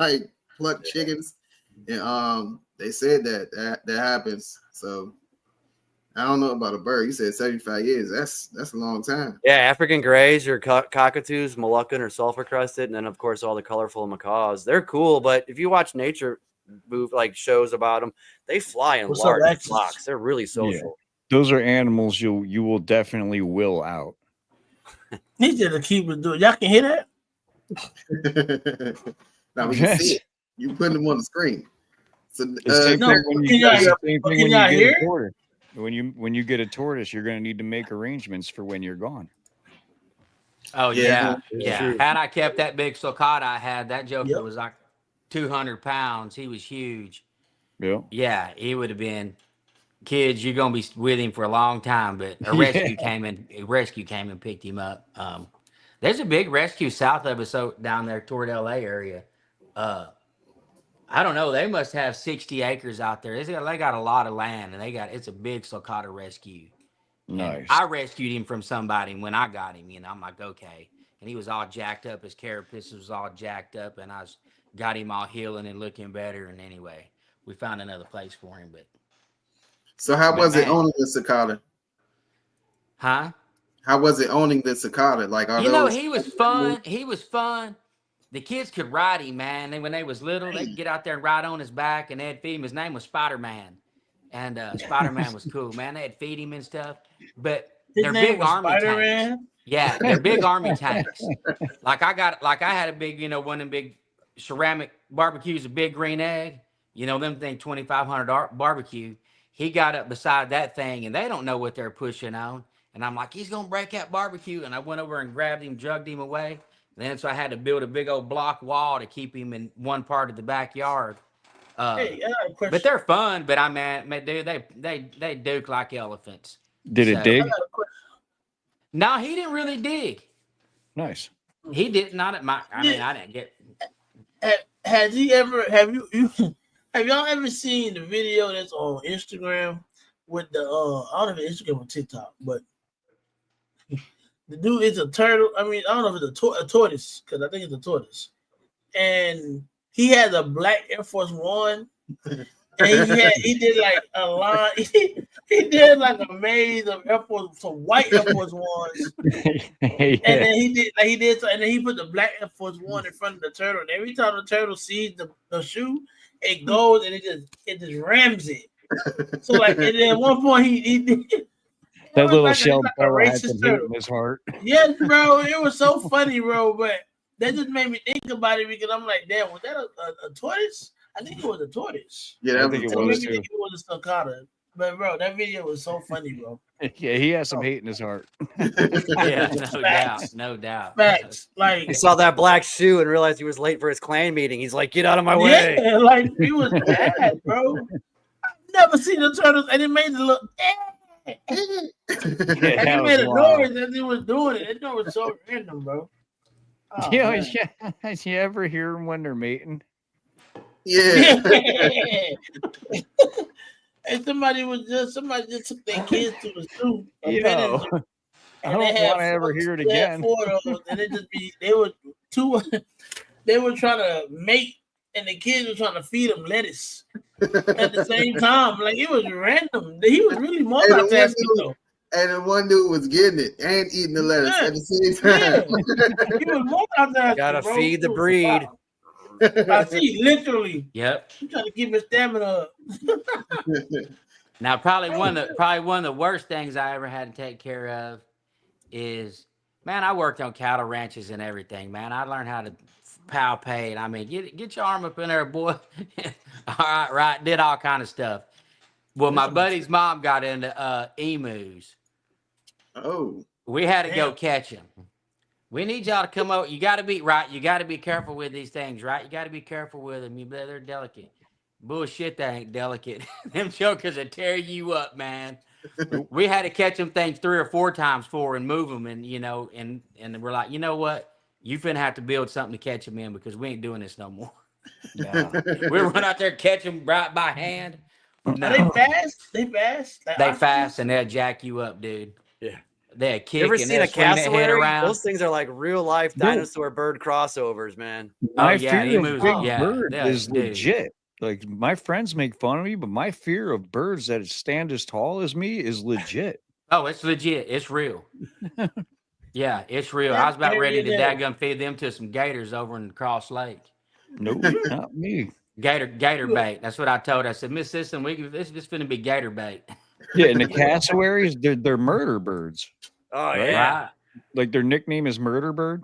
Like plucked chickens. And they said that happens. So I don't know about a bird. You said 75 years. That's a long time.
Yeah, African grays, your cockatoos, Moluccan or sulfur crusted, and then of course all the colorful macaws. They're cool, but if you watch nature like shows about them, they fly in large flocks. They're really social.
Yeah. Those are animals you will definitely will out.
He did keep it doing. Y'all can hear
that? Now we can see it. You putting them on the screen. So
when you get a tortoise, you're going to need to make arrangements for when you're gone.
Oh yeah. Had I kept that big sulcata I had, that joker was like 200 pounds. He was huge. Yeah, he would have been. Kids, you're gonna be with him for a long time. But a rescue came and picked him up. There's a big rescue south of us, down there toward LA area. I don't know. They must have 60 acres out there. They got a lot of land, and it's a big sulcata rescue.
Nice.
And I rescued him from somebody when I got him. I'm like, okay. And he was all jacked up. His carapace was all jacked up, and I got him all healing and looking better. And anyway, we found another place for him. But
so, how was it owning the sulcata?
Huh?
How was it owning the sulcata? Like,
he was fun. He was fun. The kids could ride him, man. When they was little, they'd get out there and ride on his back, and they'd feed him. His name was Spider-Man, and Spider-Man was cool, man. They'd feed him and stuff. But they're big army tanks. Yeah, they're big army tanks. Like I had a big, one of them big ceramic barbecues, a big green egg. Them thing 2,500 barbecue. He got up beside that thing, and they don't know what they're pushing on. And I'm like, he's gonna break that barbecue. And I went over and grabbed him, jugged him away. Then so I had to build a big old block wall to keep him in one part of the backyard. But they're fun. But dude, they duke like elephants.
Did it dig?
No, he didn't really dig.
Nice.
He did not at my. I didn't get.
Have y'all ever seen the video that's on Instagram with the I don't know if it's Instagram or TikTok, but the dude is a turtle. I don't know if it's a tortoise, because I think it's a tortoise. And he has a black Air Force One. And he did like a line. He did like a maze of Air Force, some white Air Force Ones. And then and then he put the black Air Force One in front of the turtle. And every time the turtle sees the shoe, it goes and it just rams it. So like, and then at one point he
That
was
little
like
shell
a
fella had
racist
some hate
turtle.
in his heart.
Yes, bro. It was so funny, bro. But that just made me think about it because I'm like, damn, was that a tortoise? I think it was a tortoise.
Yeah,
I
that
think
was
it
It
a
made
was
me
too.
think it was a sulcata. But bro, that video was so funny, bro.
Yeah, he has some
Oh.
hate in his heart.
Yeah, no doubt,
Facts.
no doubt.
Facts. Like,
He saw that black shoe and realized he was late for his clan meeting. He's like, "Get out of my way!"
yeah, like he was bad, bro. I've never seen the turtles, and it made it look.
Yeah,
And
that
it
was
made a
wild.
noise as he was doing it. That noise was so random, bro. Oh,
Yeah,
man.
yeah. You ever hear them when they're mating?
Yeah.
And somebody just took their kids to the zoo, a
Yo,
petting zoo,
I
and they
don't
had
want to ever hear it
they had
again.
4 of those, and it just be they were trying to mate, and the kids were trying to feed them lettuce at the same time. Like it was random. He was really multitasking though.
And the one dude was getting it and eating the lettuce
Yeah.
at the same time.
He was multitasking.
Gotta
bro.
feed the
It was
breed.
wild. I see, literally.
Yep.
He's trying to keep his stamina up.
Now, probably one of the worst things I ever had to take care of is, man, I worked on cattle ranches and everything, man. I learned how to palpate. I mean, get your arm up in there, boy. All right, did all kind of stuff. Well, my buddy's mom got into emus.
Oh.
We had to go
Damn.
catch them. We need y'all to come over. You got to be right. You got to be careful with these things, right? You got to be careful with them. They're delicate. Bullshit, that ain't delicate. Them jokers will tear you up, man. We had to catch them things 3 or 4 times and move them, and and we're like, you know what? You finna have to build something to catch them in because we ain't doing this no more. No. We run out there, catch them right by hand. No.
Are they fast? They fast? Like
They
ostriches?
fast and they'll jack you up, dude.
Yeah.
They'll kick
You ever
and
seen
they'll
a
swing their head
cassowary?
around.
Those things are like real life
No.
dinosaur bird crossovers, man.
My
yeah,
fear
emus,
of big
yeah,
bird
yeah,
is
dude.
legit. Like my friends make fun of me, but my fear of birds that stand as tall as me is legit.
Oh, it's legit. It's real. Yeah, it's real.
That's
I was about ready to
very
daggum feed them to some gators over in Cross Lake.
Nope, not me.
Gator bait. That's what I told her. I said, Miss System, this is finna be gator bait.
Yeah, and the cassowaries, they're murder birds.
Oh
Right?
yeah.
Right.
Like their nickname is Murder Bird.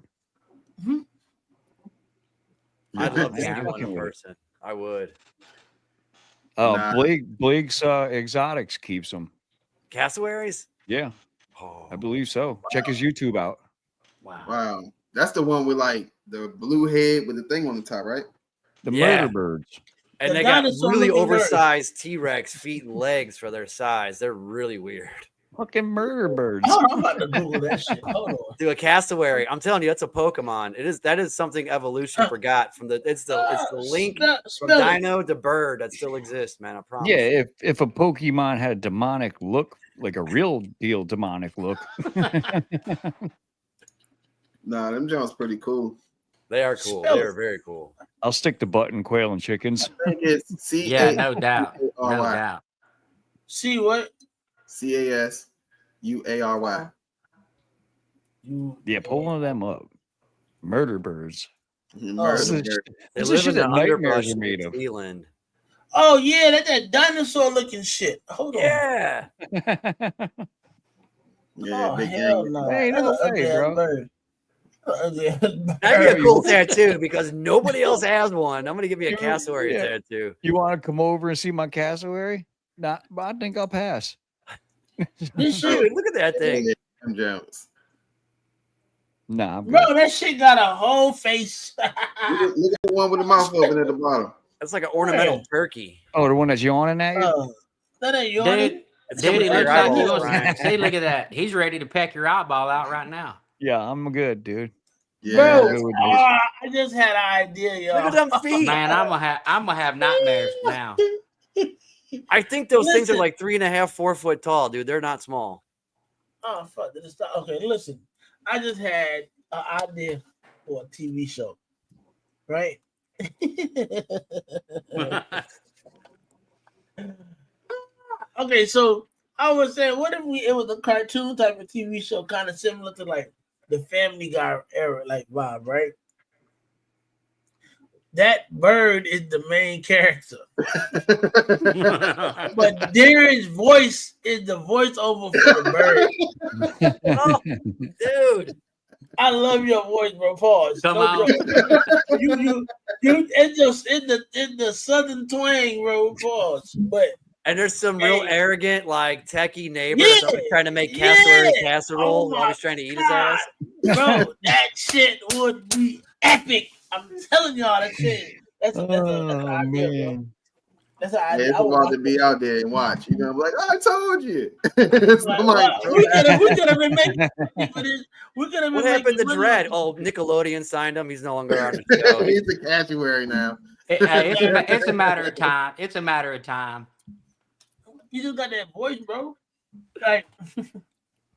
I'd love to see
Yeah,
one in
fucking weird.
person. I would.
Nah.
Blake's Exotics keeps them.
Cassowaries?
Yeah,
Oh,
I believe so. Check his YouTube out.
Wow.
Wow. That's the one with like the blue head with the thing on the top, right?
The
Yeah.
Murder Birds.
and
The
they got
dinosaur
really
looking bird.
oversized T-Rex feet and legs for their size. They're really weird.
Fucking Murder Birds.
Hold on, I'm about to Google that shit. Hold on.
Do a cassowary. I'm telling you, that's a Pokemon. That is something evolution forgot from it's the link from
Spell it.
dino to bird that still exists, man. I promise.
Yeah, if a Pokemon had a demonic look, like a real deal demonic look.
Nah, them Jones pretty cool.
They are cool.
Spell
They
it.
are very cool.
I'll stick to button, quail, and chickens.
I think it's
Yeah, no doubt. No
C-A-S-U-A-R-Y.
doubt.
See what?
C-A-S-U-A-R-Y.
Yeah, pull one of them up. Murder Birds.
Murder
This is-
bird.
They
This is
live
shit
in the
that nightmares
underbrush
are
in
made
New
of.
Zealand.
Oh yeah, that's that dinosaur looking shit. Hold on.
Yeah.
Yeah,
Oh
big
hell
gang.
no.
Hey,
That's
no
an ugly
way,
ass
bro.
bird. Ugly ass bird.
That'd be a cool tattoo because nobody else has one. I'm gonna give you a
Yeah.
cassowary
Yeah.
tattoo.
You want to come over and see my cassowary? Nah, but I think I'll pass.
This shit,
Dude, look at that thing.
Them Jones.
Nah, I'm good.
bro, that shit got a whole face.
Look at the one with the mouth open at the bottom.
That's like an ornamental turkey.
Oh, the one that's yawning at you?
That ain't yawning.
Dude,
It's
dude,
coming
he
through
looks
your
like he
eyeballs,
wants
Ryan.
See, look at that. He's ready to peck your eyeball out right now.
Yeah, I'm good, dude.
Yeah,
Bro,
that's-
I just had an idea, y'all.
Look at them feet.
Man, I'm gonna have nightmares now.
I think those things are
Listen.
like 3.5, 4 foot tall, dude. They're not small.
Oh fuck! Did it stop? Okay, listen. I just had an idea for a TV show, right? Okay, so I was saying, what if it was a cartoon type of TV show, kind of similar to like the Family Guy era, like vibe, right? that bird is the main character. But Darren's voice is the voiceover for the bird.
Oh, dude.
I love your voice, bro. Pause.
Come
No
on.
joke. You it's just in the southern twang, bro. Pause. But
And there's some real
Hey.
arrogant, like techie neighbor
Yeah,
that's always trying to make cassowary
yeah.
casserole,
Oh
always
my
trying to eat his
God.
ass.
bro, that shit would be epic. I'm telling y'all that shit. That's an idea, bro. That's an
Yeah,
idea.
it's
I would
about
watch
to be out there and watch. You know, I'm like, I told you.
Like,
Somebody
wow,
throw
we
that-
could have been making for this. We could have been
What happened to
making money
Dredd?
off
Oh, Nickelodeon signed him. He's no longer on the show.
He's the cashier now.
Hey, it's a matter of time. It's a matter of time.
You just got that voice, bro. Like,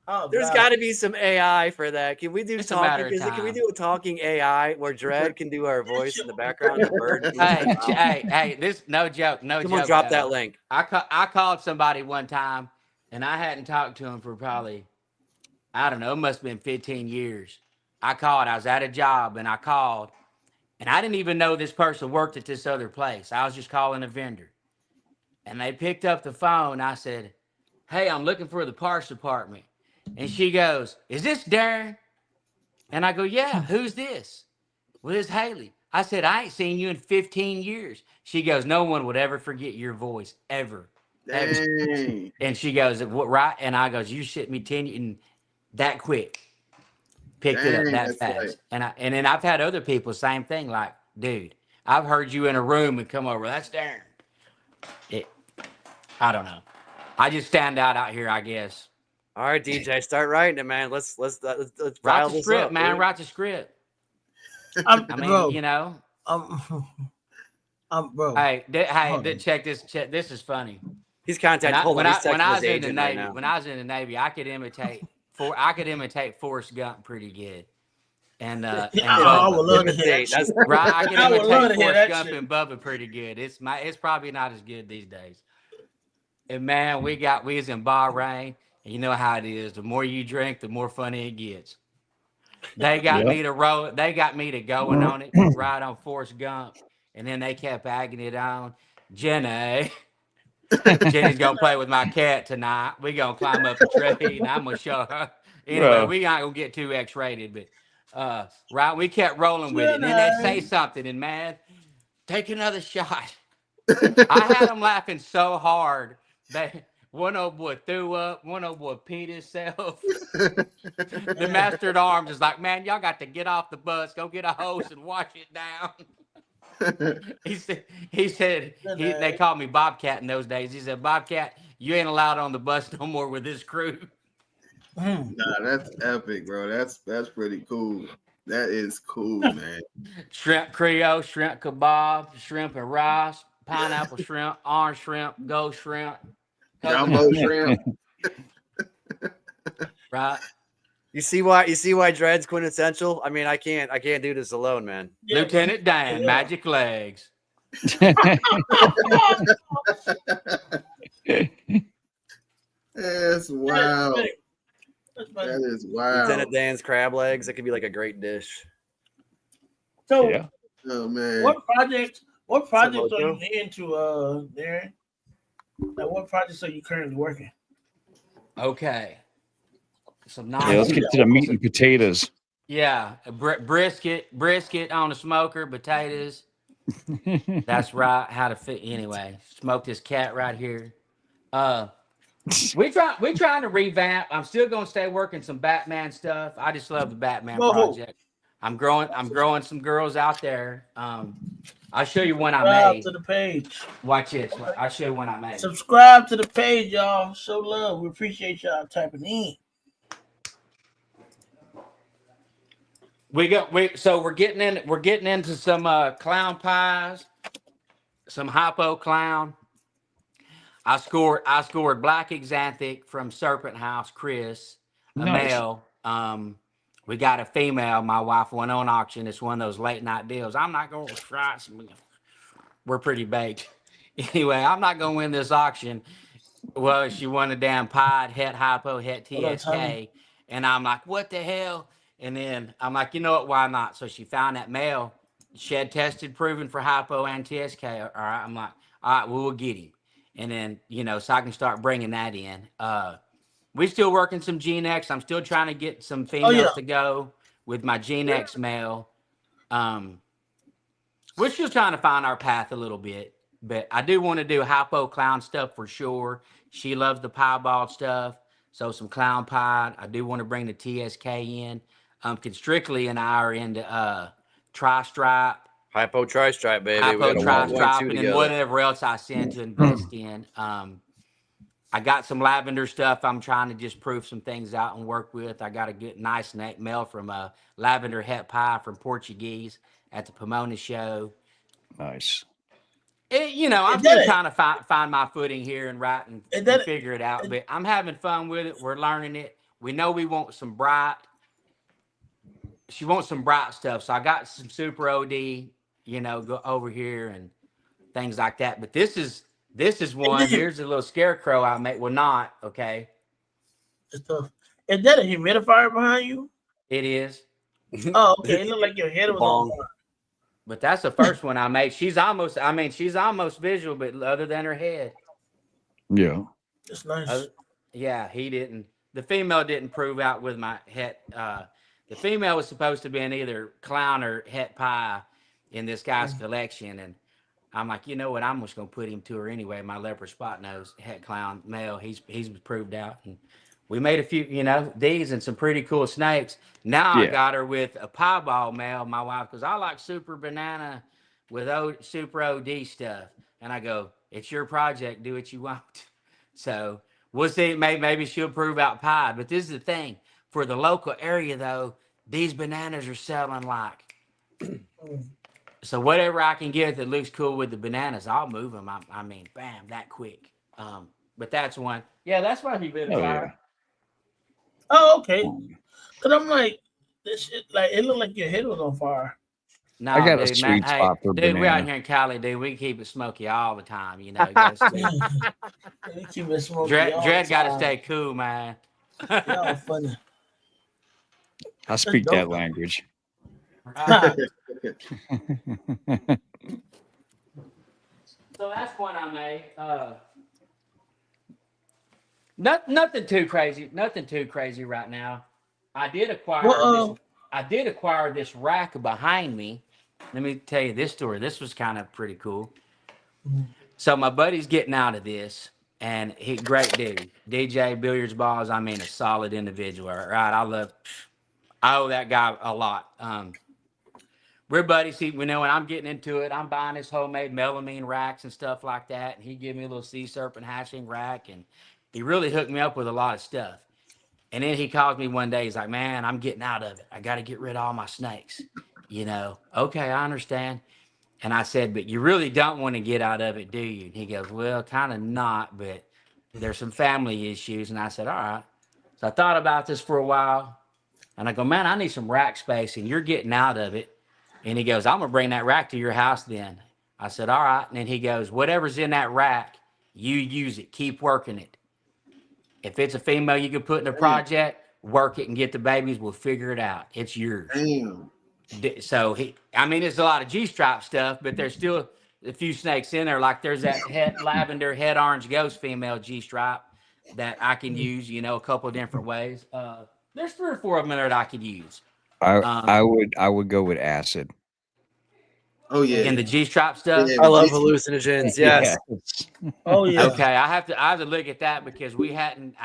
oh,
There's
God.
got to be some AI for that. Can we do
It's a matter
talking?
of
Can we
time.
do a talking AI where Dredd can do our voice in the background? The bird.
Hey, this no joke, no
Someone
joke.
drop
though.
that link.
I called somebody one time, and I hadn't talked to him for probably, I don't know, it must have been 15 years. I called. I was at a job, and I called, and I didn't even know this person worked at this other place. I was just calling a vendor, and they picked up the phone. I said, "Hey, I'm looking for the parts department," and she goes, "Is this Darren?" And I go, "Yeah, who's this?" "Well, it's Haley." I said, "I ain't seen you in 15 years. She goes, "No one would ever forget your voice, ever."
Dang.
And she goes, "What, right?" And I goes, "You shit me 10 and that quick." Picked it up
Dang,
that
that's
fast.
right.
And then I've had other people, same thing, like, "Dude, I've heard you in a room and come over. That's Darren." I don't know. I just stand out here, I guess.
All right, DJ, start writing it, man. Let's
Write
rile
the
this
script,
up,
man.
dude.
Write the script.
I'm,
I mean,
bro,
you know.
bro.
Check this. This is funny.
He's contacting. Hold on, he's texting
When I
his
was in the
agent right
Navy,
now.
when I was in the Navy, I could imitate Forrest Gump pretty good. And
I
Bubba.
would love to hear that
Imitate.
shit.
That's
Right, I can
I would love
imitate
to hear
Forrest
that
Gump
shit.
and Bubba pretty good. It's probably not as good these days. And man, we was in Bahrain, and you know how it is. The more you drink, the more funny it gets. They got me to roll. They got me to going on it, right on Forrest Gump, and then they kept agging it on. Jenny's gonna play with my cat tonight. We gonna climb up a tree, and I'm gonna show her. Anyway, we not gonna get too X-rated, but right, we kept rolling with it, and then they'd say something, and man, take another shot. I had them laughing so hard that one old boy threw up, one old boy peed himself. The master at arms is like, "Man, y'all got to get off the bus, go get a hose and wash it down." He said they called me Bobcat in those days. He said, "Bobcat, you ain't allowed on the bus no more with this crew."
Nah, that's epic, bro. That's pretty cool. That is cool, man.
Shrimp Creole, shrimp kebab, shrimp and rice, pineapple shrimp, orange shrimp, gold shrimp,
Jumbo shrimp.
right?
You see why Dredd's quintessential? I mean, I can't do this alone, man.
Yeah,
Lieutenant Dan, magic legs.
That's wow.
That's funny.
That is wow.
Lieutenant Dan's crab legs. That could be like a great dish.
So,
Yeah.
Oh man.
what projects are you
Mojo?
into, Darren? Like, what projects are you currently working?
Okay. Some
Yeah, let's get to the meat and potatoes.
Yeah, brisket on the smoker, potatoes. That's right. How to fit anyway. Smoke this cat right here. We trying to revamp. I'm still gonna stay working some Batman stuff. I just love the Batman
Whoa.
project. I'm growing some girls out there. I'll show you one I
Subscribe
made.
to the page.
Watch this. I'll show you one I made.
Subscribe to the page, y'all. Show love. We appreciate y'all typing in.
So we're getting into some clown pies, some hypo clown. I scored black exanthic from Serpent House, Chris, a
Nice.
male. We got a female. My wife went on auction. It's one of those late night deals. I'm not going to try. We're pretty baked. Anyway, I'm not going to win this auction. Well, she won a damn pied, het hypo, het
Hold on,
TSK.
Tommy.
And I'm like, what the hell? And then I'm like, you know what? Why not? So she found that male shed tested, proven for hypo and TSK. All right, I'm like, all right, well, we'll get him, and then so I can start bringing that in. We're still working some G-Nex. I'm still trying to get some females to go with my G-Nex male. We're still trying to find our path a little bit, but I do want to do hypo clown stuff for sure. She loves the piebald stuff, so some clown pie. I do want to bring the TSK in. Constrictly and I are into tri-stripe,
Hypo tri-stripe, baby.
hypo
We got a 1.2
tri-stripe, and then
together.
whatever else I send to invest in. I got some lavender stuff. I'm trying to just prove some things out and work with. I got a good, nice mail from Lavender Het Pie from Portuguese at the Pomona show.
Nice.
I'm still trying to find my footing here and write and figure it out. But I'm having fun with it. We're learning it. We know we want some bright. She wants some bright stuff. So I got some super OD, go over here and things like that. But this is one. Here's a little scarecrow I made. Well, not okay.
Is that a humidifier behind you?
It is.
Oh, okay. It looked like your head was on fire.
But that's the first one I made. She's almost visual, but other than her head.
Yeah.
It's nice.
Yeah, he didn't. The female didn't prove out with my het. The female was supposed to be in either clown or het pie in this guy's collection, and I'm like, you know what? I'm just gonna put him to her anyway. My leopard spot nose het clown male. He's proved out, and we made a few, these and some pretty cool snakes. Now I got her with a piebald male, my wife, because I like super banana with super OD stuff, and I go, it's your project, do what you want. So we'll see. Maybe she'll prove out pie, but this is the thing. For the local area, though, these bananas are selling like. So whatever I can get that looks cool with the bananas, I'll move them. I mean, bam, that quick. But that's one. Yeah, that's why he been fire.
Oh, okay. Cause I'm like, this shit, like it looked like your head was on fire.
No,
I got
dude,
a sweet spot for banana.
We out here in Cali, dude. We keep it smoky all the time.
We keep it smoky.
Dread got to stay cool, man.
Y'all funny.
I speak that language.
So that's one I made. Nothing too crazy. Nothing too crazy right now. I did acquire this rack behind me. Let me tell you this story. This was kind of pretty cool. So my buddy's getting out of this, and great dude. DJ billiards balls. I mean, a solid individual. Right? I owe that guy a lot. We're buddies. When I'm getting into it, I'm buying his homemade melamine racks and stuff like that. And he gave me a little sea serpent hatching rack, and he really hooked me up with a lot of stuff. And then he calls me one day. He's like, man, I'm getting out of it. I got to get rid of all my snakes. Okay, I understand. And I said, but you really don't want to get out of it, do you? And he goes, well, kind of not, but there's some family issues. And I said, all right. So I thought about this for a while. And I go, man, I need some rack space, and you're getting out of it. And he goes, I'm going to bring that rack to your house then. I said, all right. And then he goes, whatever's in that rack, you use it. Keep working it. If it's a female you can put in a project, work it and get the babies. We'll figure it out. It's yours.
Damn.
So it's a lot of G-stripe stuff, but there's still a few snakes in there. Like there's that lavender head orange ghost female G-stripe that I can use, a couple of different ways. There's 3 or 4 of them there that I could use.
I would go with acid.
Oh yeah.
In the G-stripe stuff.
I love hallucinogens. Yes.
Oh yeah.
Okay, I have to look at that because we hadn't.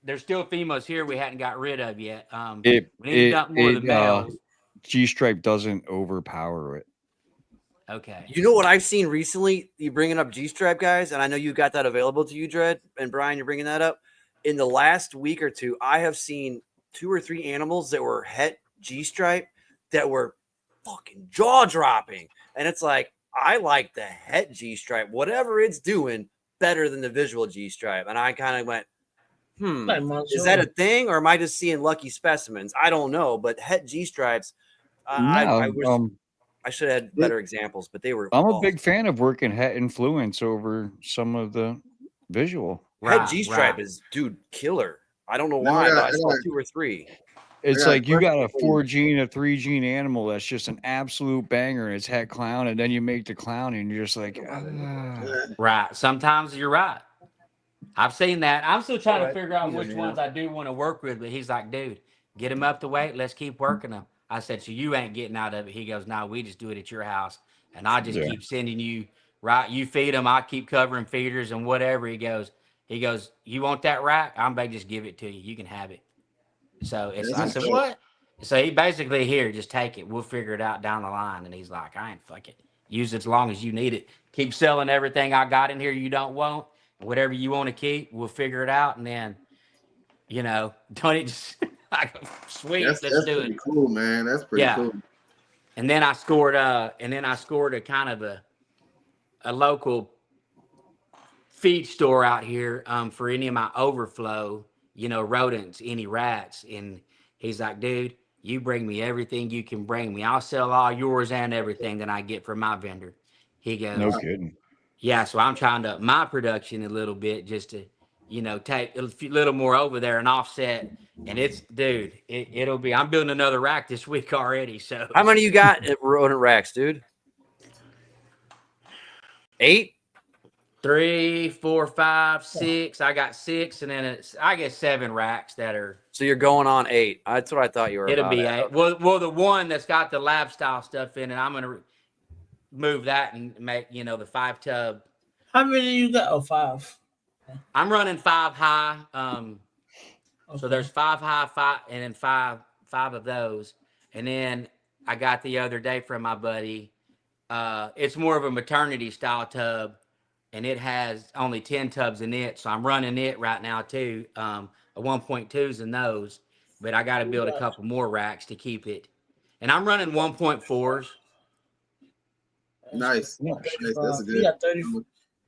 There's still females here we hadn't got rid of yet. We need to dump more of the males.
G-stripe doesn't overpower it.
Okay.
You know what I've seen recently? You bringing up G-stripe, guys, and I know you got that available to you, Dread, and Brian, you're bringing that up. In the last week or two, I have seen 2 or 3 animals that were het G-stripe that were fucking jaw-dropping. And it's like, I like the het G-stripe, whatever it's doing, better than the visual G-stripe. And I kind of went, is that a thing, or am I just seeing lucky specimens? I don't know, but het G-stripes, I wish I should have had better examples, but they were
I'm a big fan of working het influence over some of the visual.
Het G-stripe is, dude, killer. I don't know why, but I saw 2 or 3.
It's
got a
like you got a
question for you.
4 gene, a 3 gene animal that's just an absolute banger, and it's het clown, and then you make the clown, and you're just like,
Right. Sometimes you're right. I've seen that. I'm still trying to figure out which ones I do want to work with, but he's like, dude, get him up to weight. Let's keep working them. I said, so you ain't getting out of it. He goes, no, we just do it at your house. And I just
Yeah.
keep sending you, right? You feed them. I keep covering feeders and whatever. He goes, you want that rack? I'm going to just give it to you. You can have it. So it's, I said, what? So he basically, here, just take it. We'll figure it out down the line. And he's like, I ain't fuck it. Use it as long as you need it. Keep selling everything I got in here you don't want. Whatever you want to keep, we'll figure it out. And then, don't it just like, sweet,
That's
let's do
pretty
it.
cool, man. That's pretty
Yeah.
cool.
And then I scored a kind of a local feed store out here for any of my overflow, rodents, any rats. And he's like, dude, you bring me everything you can bring me. I'll sell all yours and everything that I get from my vendor. He goes,
no kidding.
yeah, so I'm trying to up my production a little bit just to, take a little more over there and offset. And it's, dude, it'll be, I'm building another rack this week already. So
How many you got at rodent racks, dude? 8?
3, 4, 5, 6. I got 6, and then I guess 7 racks that are.
So you're going on 8. That's what I thought you were.
It'll
about
be
at.
8. Well, the one that's got the lab style stuff in it, I'm gonna move that and make the 5-tub.
How many you got? Oh, 5.
I'm running 5 high. So there's 5 high, 5, and then 5 of those. And then I got the other day from my buddy. It's more of a maternity style tub, and it has only 10 tubs in it. So I'm running it right now too. A 1.2s in those, but I got to build a couple more racks to keep it. And I'm running 1.4s.
Nice. That's a good.
You got 30.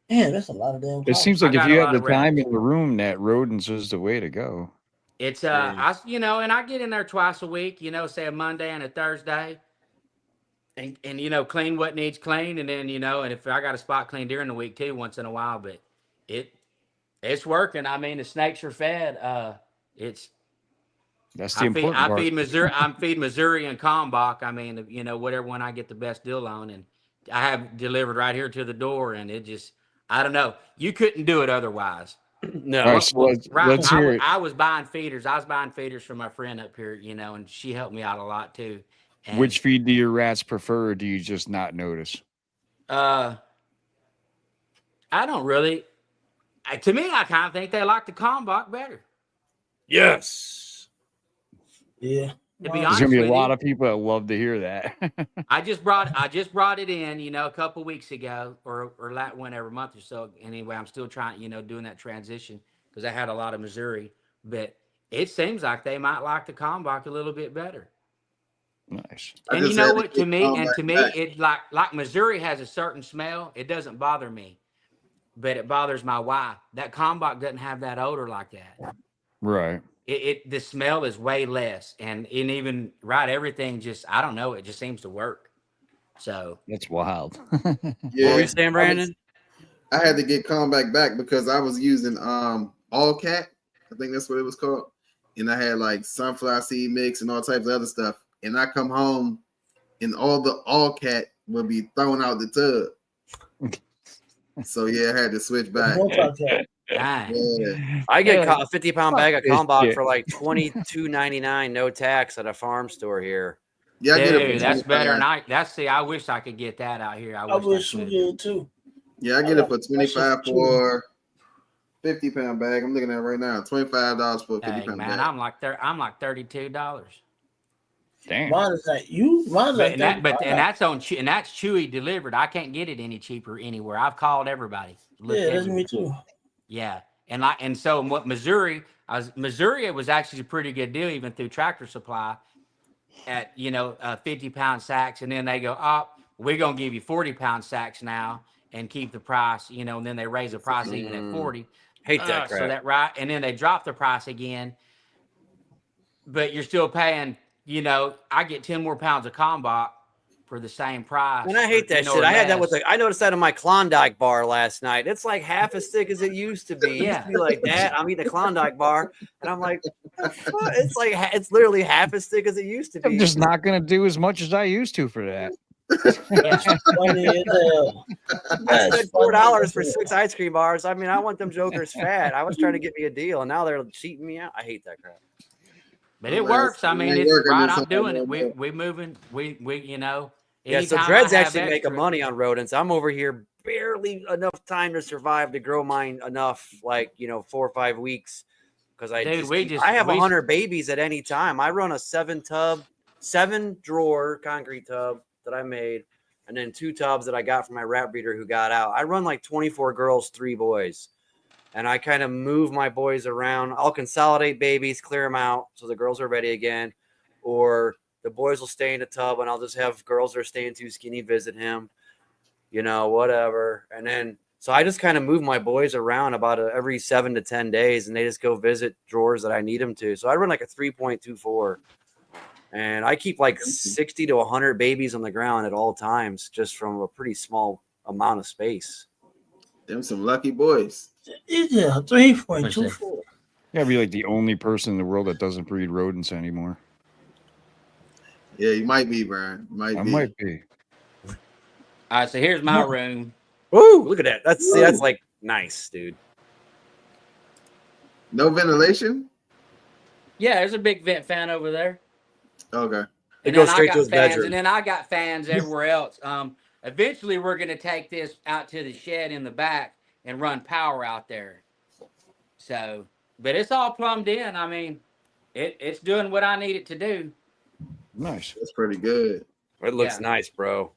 Man, that's a lot of damn.
It seems like
I
if
got
you
a
have
lot
the
of racks.
time in the room, that rodents is the way to go.
It's and I get in there twice a week, say a Monday and a Thursday. And clean what needs clean, and then and if I got a spot clean during the week too, once in a while, but it's working. I mean, the snakes are fed.
That's the important part.
I feed Missouri. I'm feeding Missouri and Kalmbach. I mean, whatever one I get the best deal on, and I have delivered right here to the door, and it just, I don't know. You couldn't do it otherwise.
No.
All right, so let's hear it.
I was buying feeders. I was buying feeders from my friend up here, and she helped me out a lot too. And,
which feed do your rats prefer, or do you just not notice?
I don't really. To me, I kind of think they like the Kalmbach better.
Yes.
Yeah.
To be
There's
honest
gonna be a
with
lot
you,
of people that love to hear that.
I just brought it in, a couple weeks ago, or whenever, month or so. Anyway, I'm still trying, doing that transition because I had a lot of Missouri, but it seems like they might like the Kalmbach a little bit better.
Nice.
And you know what? To me, it like Missouri has a certain smell. It doesn't bother me, but it bothers my wife. That Kalmbach doesn't have that odor like that.
Right.
The smell is way less, and even everything just, I don't know, it just seems to work. So
that's wild.
Yeah.
What were you saying, Brandon?
I had to get Kalmbach back because I was using All Cat. I think that's what it was called, and I had like sunflower seed mix and all types of other stuff. And I come home, and all the All Cat will be thrown out the tub. So yeah, I had to switch back.
Yeah.
I get a 50-pound bag of Kalmbach for like $22.99, no tax, at a farm store here.
Yeah,
dude, that's better than I wish I could get that out here. I wish
you did too.
Yeah, I get it for $25 for 50-pound bag. I'm looking at it right now. $25 for a 50-pound bag.
I'm like $32.
Damn.
Mine is like you. Mine's like
and that's Chewy delivered. I can't get it any cheaper anywhere. I've called everybody.
Yeah, that's me too.
Yeah, and so what Missouri was actually a pretty good deal even through Tractor Supply at 50-pound sacks, and then they go, oh, we're gonna give you 40-pound sacks now and keep the price, and then they raise the price even at 40.
Hate that crap.
So that and then they drop the price again, but you're still paying. I get 10 more pounds of Kalmbach for the same price.
And I hate that shit. I had that with I noticed that in my Klondike bar last night. It's like half as thick as it used to be. It used to be like that. I'm eating a Klondike bar, and I'm like, it's like it's literally half as thick as it used to be.
I'm just not gonna do as much as I used to for that.
I spent $4 for 6 ice cream bars. I mean, I want them jokers fat. I was trying to get me a deal, and now they're cheating me out. I hate that crap.
But it works. I mean, it's right. I'm doing it. We moving. We you know.
Yeah, so Dread's actually making money on rodents. I'm over here barely enough time to survive to grow mine enough, like 4 or 5 weeks, because I have 100 babies at any time. I run a 7-drawer concrete tub that I made, and then 2 tubs that I got from my rat breeder who got out. I run like 24 girls, 3 boys, and I kind of move my boys around. I'll consolidate babies, clear them out so the girls are ready again, or the boys will stay in the tub, and I'll just have girls that are staying too skinny visit him, whatever. And then, so I just kind of move my boys around about every 7 to 10 days, and they just go visit drawers that I need them to. So I run like a 3.24, and I keep like 60 to 100 babies on the ground at all times, just from a pretty small amount of space.
Them some lucky boys.
Yeah, 3.24.
Yeah, I'd be like the only person in the world that doesn't breed rodents anymore.
Yeah, you might be, Brian.
I might be.
All right, so here's my room.
Woo! Look at that. That's like nice, dude.
No ventilation?
Yeah, there's a big vent fan over there.
Okay.
It goes straight to his bedroom.
And then I got fans everywhere else. Eventually, we're going to take this out to the shed in the back and run power out there. So, but it's all plumbed in. I mean, it's doing what I need it to do.
Nice.
That's pretty good.
It looks nice, bro.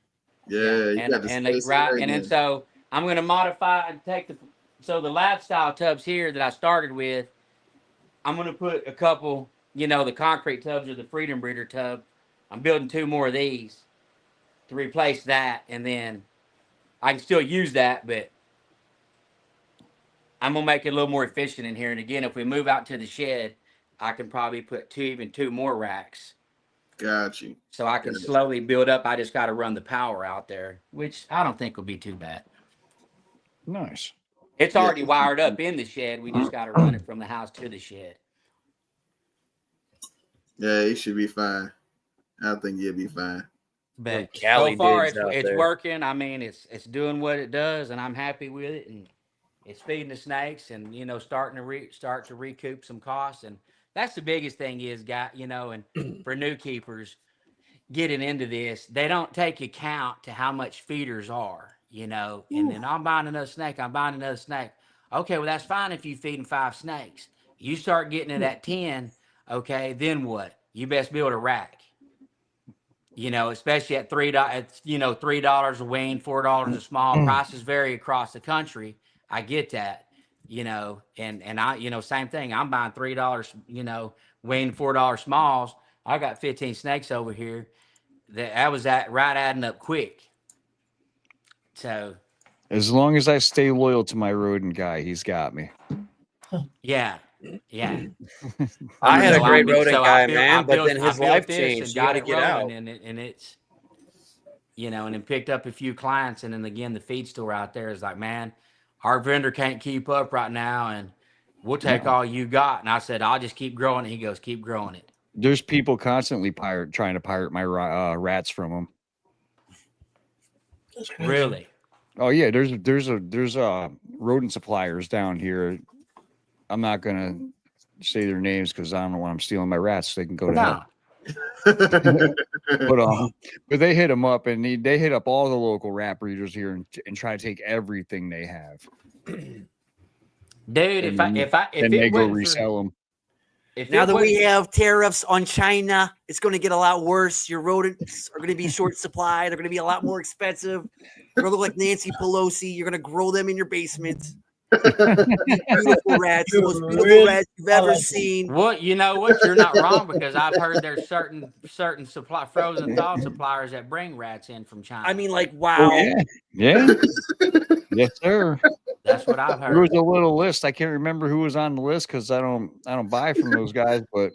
Yeah.
And then so I'm going to modify and take the lab style tubs here that I started with. I'm going to put a couple, the concrete tubs or the Freedom Breeder tub. I'm building 2 more of these to replace that, and then I can still use that, but I'm gonna make it a little more efficient in here. And again, if we move out to the shed, I can probably put 2 more racks.
Got you.
So I can slowly build up. I just got to run the power out there, which I don't think will be too bad.
Nice.
It's already wired up in the shed. We just got to run it from the house to the shed.
Yeah, you should be fine. I think you'll be fine.
But so far, it's working. I mean, it's doing what it does, and I'm happy with it. And it's feeding the snakes, and starting to recoup some costs. And that's the biggest thing is, and for new keepers getting into this, they don't take account to how much feeders are, and then I'm buying another snake. Okay, well, that's fine if you feeding 5 snakes. You start getting it at 10, okay, then what? You best build a rack. Especially at $3 a wean, $4 a small. Prices vary across the country. I get that, and I, same thing. I'm buying $3, wean, $4 smalls. I got 15 snakes over here. That was adding up quick. So,
as long as I stay loyal to my rodent guy, he's got me.
Yeah.
I had a great rodent guy, man, but then his life changed. You got to get out.
And it's, and then picked up a few clients. And then again, the feed store out there is like, man, our vendor can't keep up right now, and we'll take all you got. And I said, I'll just keep growing it. He goes, keep growing it.
There's people constantly trying to pirate my rats from them.
Really?
Oh yeah, there's rodent suppliers down here. I'm not gonna say their names because I don't want them stealing my rats. So they can go to hell. But they hit them up, and they hit up all the local rat breeders here and try to take everything they have.
Dude, if
they go resell them.
Now that we have tariffs on China, it's going to get a lot worse. Your rodents are going to be short supply. They're going to be a lot more expensive. They're going to look like Nancy Pelosi. You're going to grow them in your basement. Beautiful rats, the most beautiful rats you've ever seen.
What you're not wrong, because I've heard there's certain frozen thaw suppliers that bring rats in from China.
I mean, like, wow.
Oh, yeah. Yes, sir.
That's what I've heard.
There was a little list. I can't remember who was on the list because I don't buy from those guys, but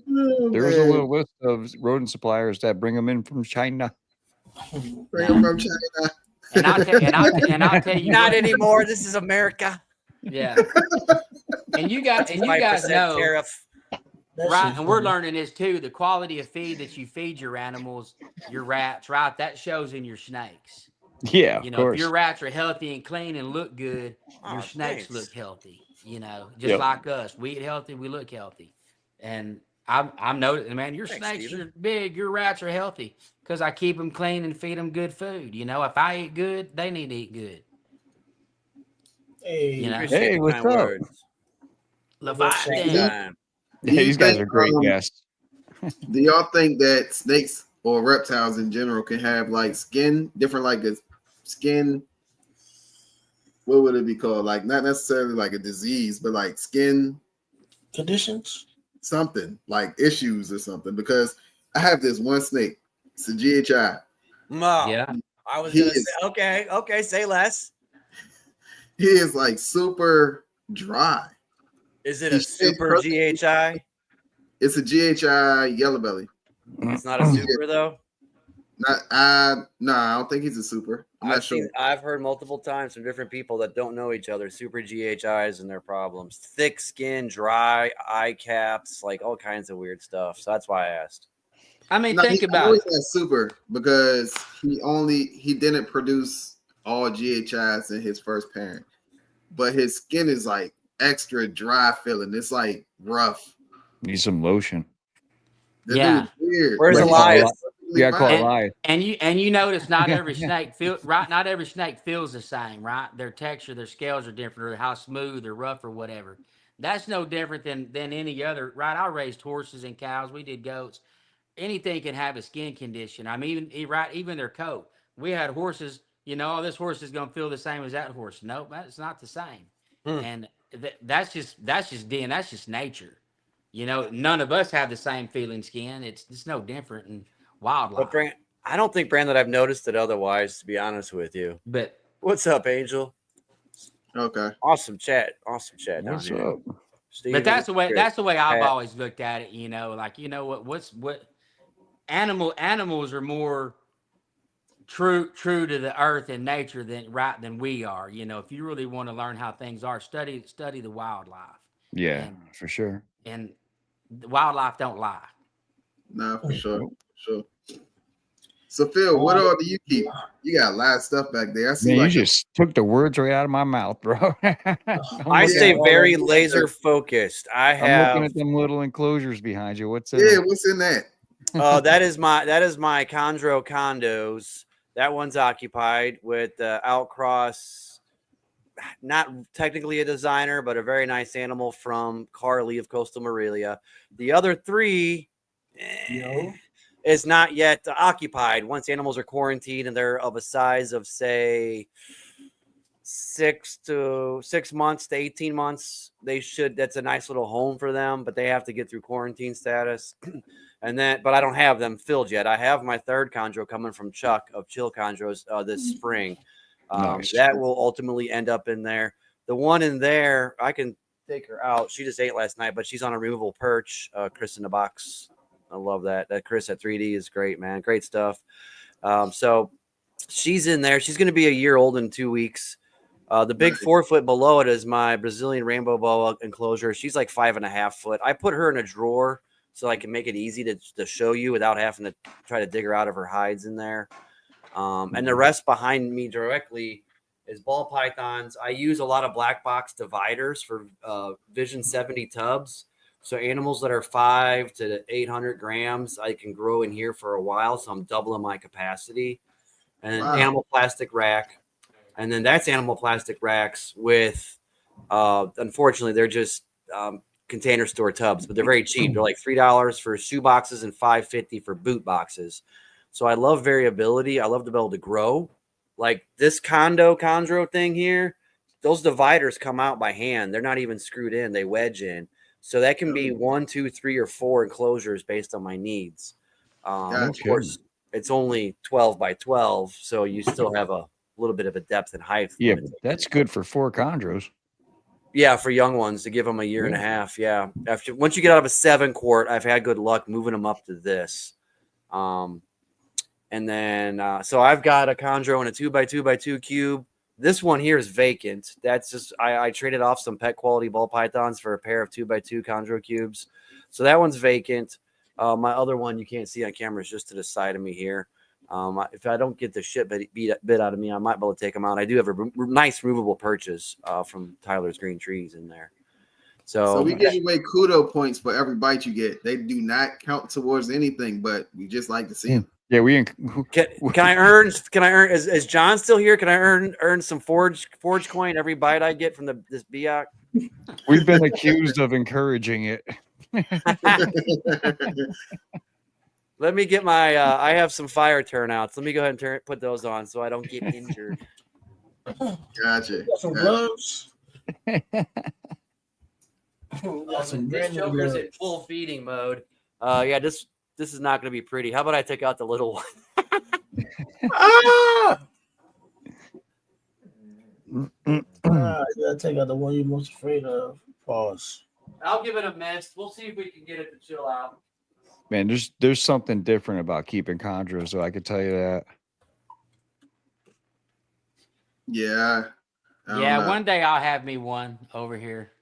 there was a little list of rodent suppliers that bring them in from China.
Bring them from China.
And I'll tell you
Not
what,
anymore. This is America.
yeah. And you guys
5%
know,
tariff.
That
right?
shit's
And we're
funny.
learning this too. The quality of feed that you feed your animals, your rats, right? That shows in your snakes.
Yeah,
You
of
know, if
course.
your rats are healthy and clean and look good, your
Oh,
snakes
thanks.
look healthy. You know, just
Yep.
like us. We eat healthy, we look healthy. And I'm noticing, man, your
Thanks,
snakes
Steven.
are big, your rats are healthy because I keep them clean and feed them good food. You know, if I eat good, they need to eat good.
Hey,
You know,
Appreciate
Hey,
the
what's
kind
up?
words.
Leviathan.
Anytime.
Do
Yeah,
you
these guys
think,
are great guests.
Do y'all think that snakes or reptiles in general can have like skin, different like a skin? What would it be called? Like not necessarily like a disease, but like skin
conditions.
something, like issues or something. Because I have this one snake. It's a GHI.
No.
Yeah.
I was
He
gonna
is-
say okay, say less.
He is like super dry.
Is it a
He's
super
perfect.
GHI?
It's a GHI yellow belly.
It's not a super though.
No, I don't think he's a super. I'm not sure.
I've heard multiple times from different people that don't know each other, super GHIs and their problems. Thick skin, dry, eye caps, like all kinds of weird stuff. So that's why I asked.
I mean,
No,
think
I
about
know
it.
he's not super because he didn't produce all GHIs in his first parent, but his skin is like extra dry feeling. It's like rough.
Need some lotion.
The
Yeah.
dude's weird.
Where's
but he's
Elias?
perfectly
You gotta call
fine.
it live.
And you notice not every snake not every snake feels the same, right? Their texture, their scales are different, or how smooth or rough or whatever. That's no different than any other, right? I raised horses and cows. We did goats. Anything can have a skin condition. I mean, even their coat. We had horses. You know, oh, this horse is going to feel the same as that horse. Nope, that's not the same. And that's just DNA. That's just nature. You know, none of us have the same feeling skin. It's no different in wildlife.
But I don't think, Brand, that I've noticed it otherwise, to be honest with you.
But
What's up, Angel?
Okay.
Awesome chat. Down
What's
here.
up?
Steven,
that's the way
great.
that's the way I've
Pat.
always looked at it. You know, like what animals are more true to the earth and nature than we are. You know, if you really want to learn how things are, study the wildlife.
Yeah,
And-
for sure.
And the wildlife don't lie.
No, for sure. So Phil, what all do you keep? You got a lot of stuff back there. I see
Man, you
like
just took the words right out of my mouth, bro.
I stay
all
very
of them.
laser focused.
I'm looking at them little enclosures behind you. What's in
yeah,
them?
what's in that?
that is my chondro condos. That one's occupied with Outcross, not technically a designer, but a very nice animal from Carly of Coastal Morelia. The other three is not yet occupied. Once animals are quarantined and they're of a size of, say, 6 months to 18 months, that's a nice little home for them, but they have to get through quarantine status. But I don't have them filled yet. I have my third chondro coming from Chuck of Chill Chondros this spring.
Nice.
That will ultimately end up in there. The one in there, I can take her out. She just ate last night, but she's on a removable perch. Chris in the box. I love that. That Chris at 3D is great, man. Great stuff. So she's in there. She's going to be a year old in 2 weeks. The big 4 foot below it is my Brazilian rainbow boa enclosure. She's like 5.5 foot. I put her in a drawer so I can make it easy to show you without having to try to dig her out of her hides in there. And the rest behind me directly is ball pythons. I use a lot of black box dividers for Vision 70 tubs. So animals that are 5 to 800 grams, I can grow in here for a while. So I'm doubling my capacity. And
Wow.
animal plastic rack. And then that's animal plastic racks with, unfortunately, they're just container store tubs, but they're very cheap. They're like $3 for shoe boxes and $5.50 for boot boxes. So I love variability. I love to be able to grow. Like this chondro thing here, those dividers come out by hand. They're not even screwed in. They wedge in. So that can be 1, 2, 3, or 4 enclosures based on my needs. Of course, it's only 12 by 12. So you still have a little bit of a depth and height.
Yeah, but that's good for 4 chondros.
Yeah, for young ones to give them a year and a half. Yeah, once you get out of a 7 quart, I've had good luck moving them up to this. And And then, so I've got a chondro in a 2x2x2 cube. This one here is vacant. That's just, I traded off some pet quality ball pythons for a pair of 2x2 chondro cubes. So that one's vacant. My other one you can't see on camera is just to the side of me here. If I don't get the shit bit out of me, I might be able to take them out. I do have a nice movable purchase from Tyler's Green Trees in there.
So we give away kudo points for every bite you get. They do not count towards anything, but we just like to see them.
Yeah,
can I earn? Is John still here? Can I earn some forge coin every bite I get from this Biak?
We've been accused of encouraging it.
Let me get my. I have some fire turnouts. Let me go ahead and put those on so I don't get injured.
Gotcha.
Some gloves.
This Joker's in full feeding mode. Yeah, this is not going to be pretty. How about I take out the little one?
You gotta take out the one you're most afraid of. Pause.
I'll give it a miss. We'll see if we can get it to chill out.
Man, there's something different about keeping chondros, so I can tell you that.
Yeah.
Yeah, one day I'll have me one over here.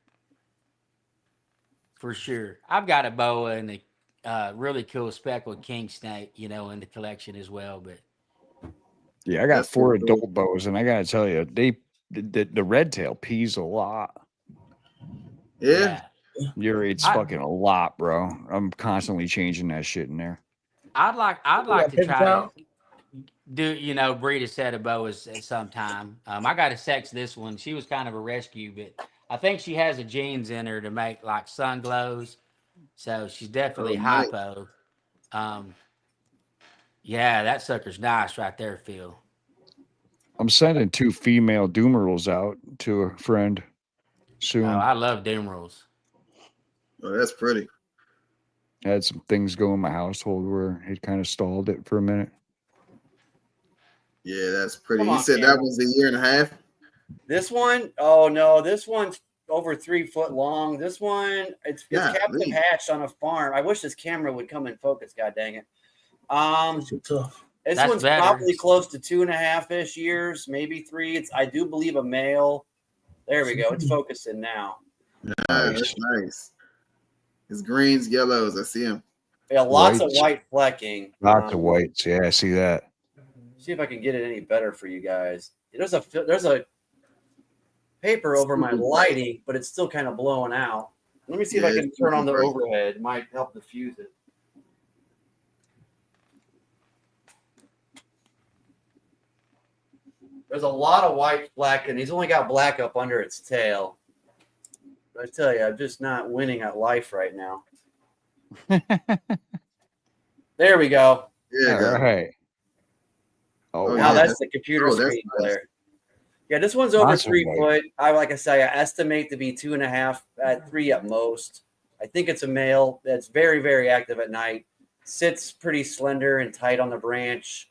For sure. I've got a boa and a really cool speckled king snake, in the collection as well. But
yeah, I got 4 adult bows, and I gotta tell you, the red tail pees a lot.
Yeah.
Urate's fucking a lot, bro. I'm constantly changing that shit in there.
I'd like to try to do, breed a set of boas at some time. I got to sex this one. She was kind of a rescue, but I think she has the genes in her to make like sun glows. So she's definitely hypo. Yeah, that sucker's nice right there, Phil.
I'm sending 2 female doomerals out to a friend soon.
Oh, I love doomerals.
Oh, that's pretty.
I had some things go in my household where it kind of stalled it for a minute.
Yeah, that's pretty. You said that was a year and a half?
This one? Oh, no. This one's over 3 foot long. This one, it's captive hatched on a farm. I wish this camera would come in focus, god dang it. This one's probably close to 2.5-ish years, maybe 3. I do believe a male. There we go. It's focusing now.
That's nice. It's greens, yellows. I see them.
Yeah, lots of white flecking.
Lots of whites. Yeah, I see that.
See if I can get it any better for you guys. There's a paper over my lighting, but it's still kind of blowing out. Let me see if I can turn on the overhead. It might help diffuse it. There's a lot of white fleck, and he's only got black up under its tail. I tell you, I'm just not winning at life right now. There we go.
Yeah,
all right.
Oh, wow, that's the computer screen there. Yeah, this one's over 3 foot. Like I say, I estimate to be 2.5 at 3 at most. I think it's a male that's very, very active at night. Sits pretty slender and tight on the branch.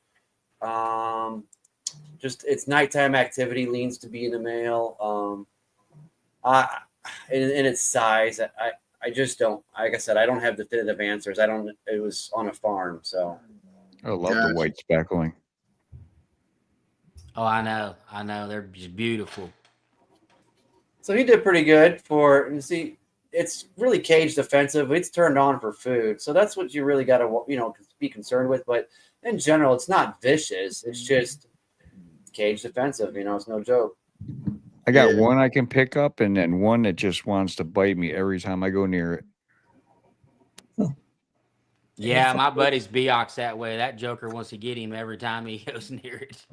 Just its nighttime activity leans to being a male. In its size, I just don't. Like I said, I don't have definitive answers. It was on a farm, so.
I love the white speckling.
Oh, I know. They're just beautiful.
So he did pretty good you see, it's really cage defensive. It's turned on for food. So that's what you really got to, be concerned with. But in general, it's not vicious. It's just cage defensive. It's no joke.
I got one I can pick up and then one that just wants to bite me every time I go near it.
Yeah, my buddy's Beox that way. That joker wants to get him every time he goes near it.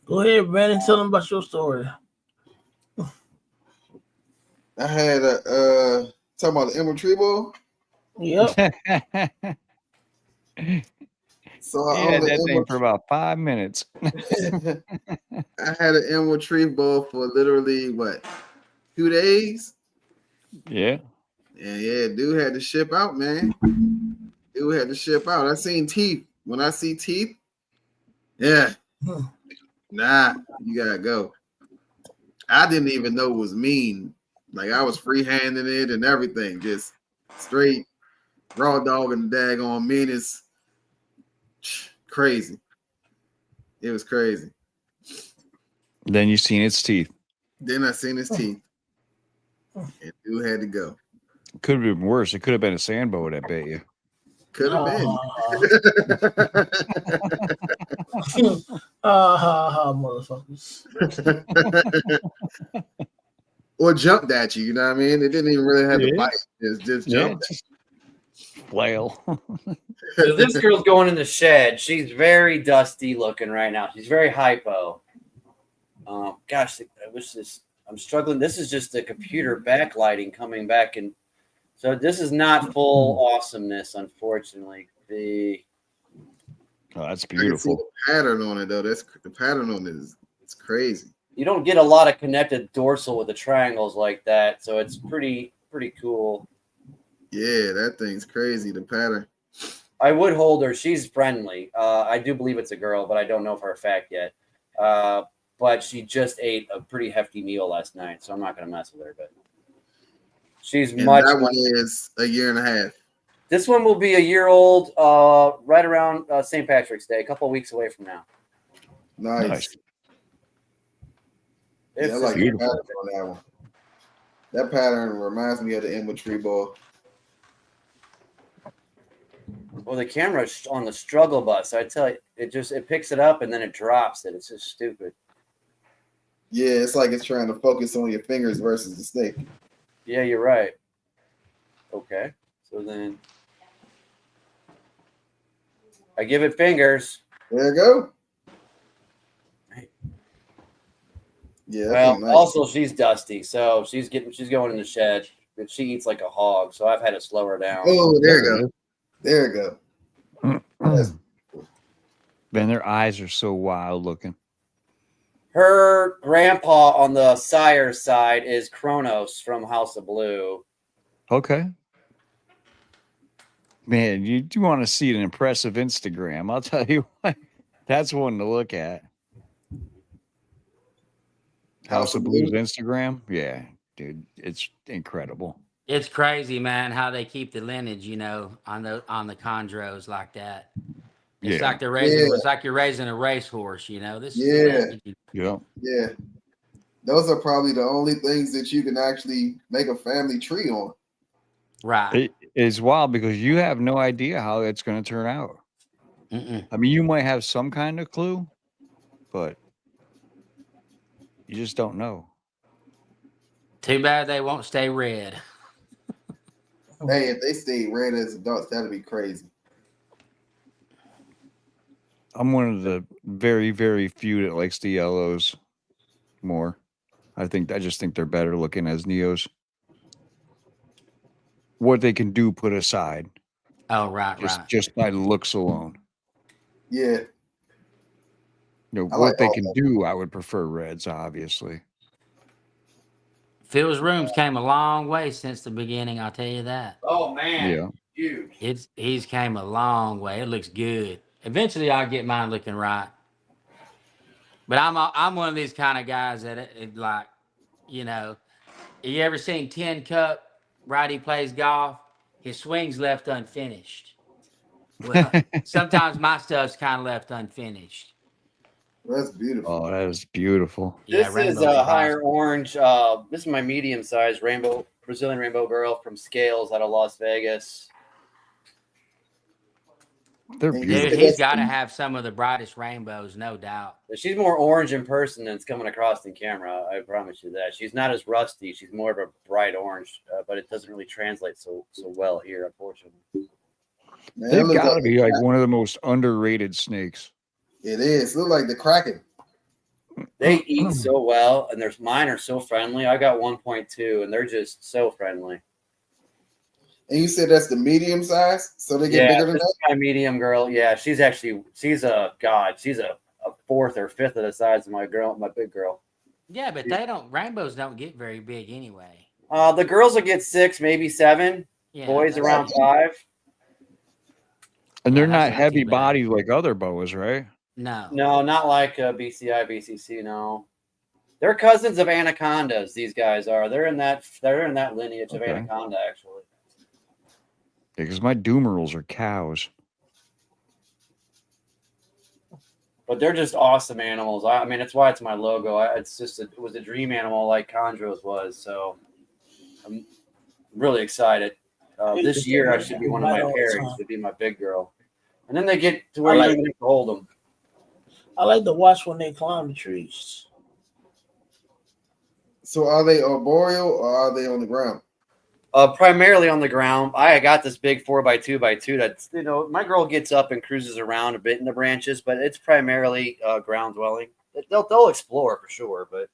Go ahead, Brandon. Tell them about your story.
I had talking about the emerald tree ball.
Yep.
So
I had that thing for about 5 minutes.
I had an emerald tree ball for literally 2 days.
Yeah.
Yeah, dude had to ship out, man. Dude had to ship out. I seen teeth. When I see teeth, yeah. Nah, you gotta go. I didn't even know it was mean. Like I was freehanding it and everything, just straight raw dog and the daggone meanest. Crazy. It was crazy.
Then you seen its teeth.
Then I seen his teeth. And dude had to go.
Could have been worse. It could have been a sand boat, I bet you.
Could have been.
Motherfuckers.
Or jumped at you, you know what I mean? It didn't even really have to bite. It just jumped.
Flail.
So this girl's going in the shed. She's very dusty looking right now. She's very hypo. Gosh, I wish this. I'm struggling. This is just the computer backlighting coming back, and so this is not full awesomeness, unfortunately.
That's
I can see
beautiful.
the pattern on it though. That's the pattern on it it's crazy.
You don't get a lot of connected dorsal with the triangles like that, so it's pretty cool.
Yeah, that thing's crazy. The pattern.
I would hold her. She's friendly. I do believe it's a girl, but I don't know for a fact yet. But she just ate a pretty hefty meal last night, so I'm not going to mess with her. But she's
And
much.
that one is a year and a half.
This one will be a year old, right around St. Patrick's Day, a couple of weeks away from now.
Nice.
It's
Yeah, I like the
beautiful.
pattern on that one. That pattern reminds me of the infantry ball.
Well, the camera on the struggle bus, I tell you, it picks it up and then it drops it. It's just stupid.
Yeah, it's like it's trying to focus on your fingers versus the stick.
Yeah, you're right. Okay, so then I give it fingers.
There you go. Yeah. that
Well,
thing nice.
also she's dusty, so she's going in the shed. But she eats like a hog, so I've had to slow her down.
Oh, there you go. There you go. That's-
Man, their eyes are so wild looking.
Her grandpa on the sire side is Kronos from House of Blue.
Okay. Man, you do want to see an impressive Instagram. I'll tell you what, that's one to look at. House of Blues Instagram. Yeah, dude, it's incredible.
It's crazy, man, how they keep the lineage, you know, on the chondros like that. It's
Yeah.
like they're raising. It's like you're raising a racehorse, you know. This is the lineage.
Yeah.
Yeah. Those are probably the only things that you can actually make a family tree on.
Right.
It's wild because you have no idea how it's going to turn out. I mean, you might have some kind of clue, but you just don't know.
Too bad they won't stay red.
Hey, if they stay red as adults, that'd be crazy.
I'm one of the very, very few that likes the yellows more. I just think they're better looking as Neos. What they can do put aside.
Oh, right,
Just by looks alone.
Yeah.
You know,
I
what
like
they
all
can
that.
do, I would prefer reds, obviously.
Phil's rooms came a long way since the beginning. I'll tell you that.
Oh man,
Yeah.
huge.
He's came a long way. It looks good. Eventually, I'll get mine looking right. But I'm one of these kind of guys that it like, you know, you ever seen Tin Cup? Right, he plays golf. His swing's left unfinished. Well, sometimes my stuff's kind of left unfinished.
That's beautiful.
Oh, that is beautiful.
This is
rainbows
a
are
higher
awesome.
orange. This is my medium size Brazilian rainbow girl from Scales out of Las Vegas.
They're
And
beautiful.
Dude, he's got to have some of the brightest rainbows, no doubt.
She's more orange in person than it's coming across in camera. I promise you that. She's not as rusty. She's more of a bright orange, but it doesn't really translate so well here, unfortunately.
Man,
They've
it looks
got to
like
be like one of the most underrated snakes.
it is. Look like the Kraken.
They eat so well, and mine are so friendly. I got 1.2, and they're just so friendly.
And you said that's the medium size, so they get bigger than
this
that.
is my medium girl. Yeah, she's a god. She's a fourth or fifth of the size of my big girl.
Yeah, but rainbows don't get very big anyway.
The girls will get 6, maybe 7.
Yeah,
Boys
that's
around
not-
5.
And they're
Yeah,
not
that's not too
heavy
bad.
bodied like other boas, right?
No.
No, not like BCI, BCC. No, they're cousins of anacondas. These guys are. They're in that lineage of
Okay.
anaconda, actually.
Because my doomerals are cows.
But they're just awesome animals. I mean, that's why it's my logo. It was a dream animal like Chondros was. So I'm really excited. This year, I should be one of my pairings to be my big girl. And then they get to where you don't even have to hold them.
I like to watch when they climb the trees.
So are they arboreal or are they on the ground?
Primarily on the ground. I got this big 4x2x2 that's, my girl gets up and cruises around a bit in the branches, but it's primarily ground dwelling. They'll explore for sure, but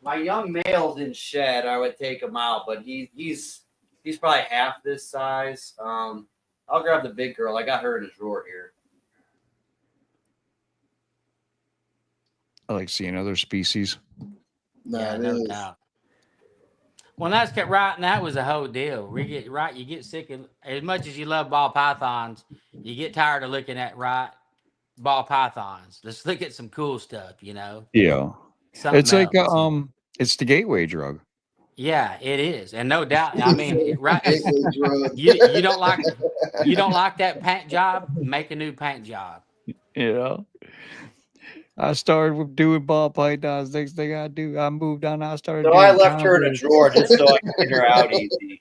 my young male's in shed. I would take him out, but he's probably half this size. I'll grab the big girl. I got her in a drawer here.
I like seeing other species.
Yeah, no doubt. Well, that's right, and that was the whole deal. You get sick of, as much as you love ball pythons, you get tired of looking at ball pythons. Let's look at some cool stuff,
Yeah,
Something
it's like
else.
it's the gateway drug.
Yeah, it is, and no doubt. I mean, you don't like that paint job? Make a new paint job.
I started with doing ball pythons. Next thing I moved on. I started.
So I left her in a drawer just so I could get her out easy.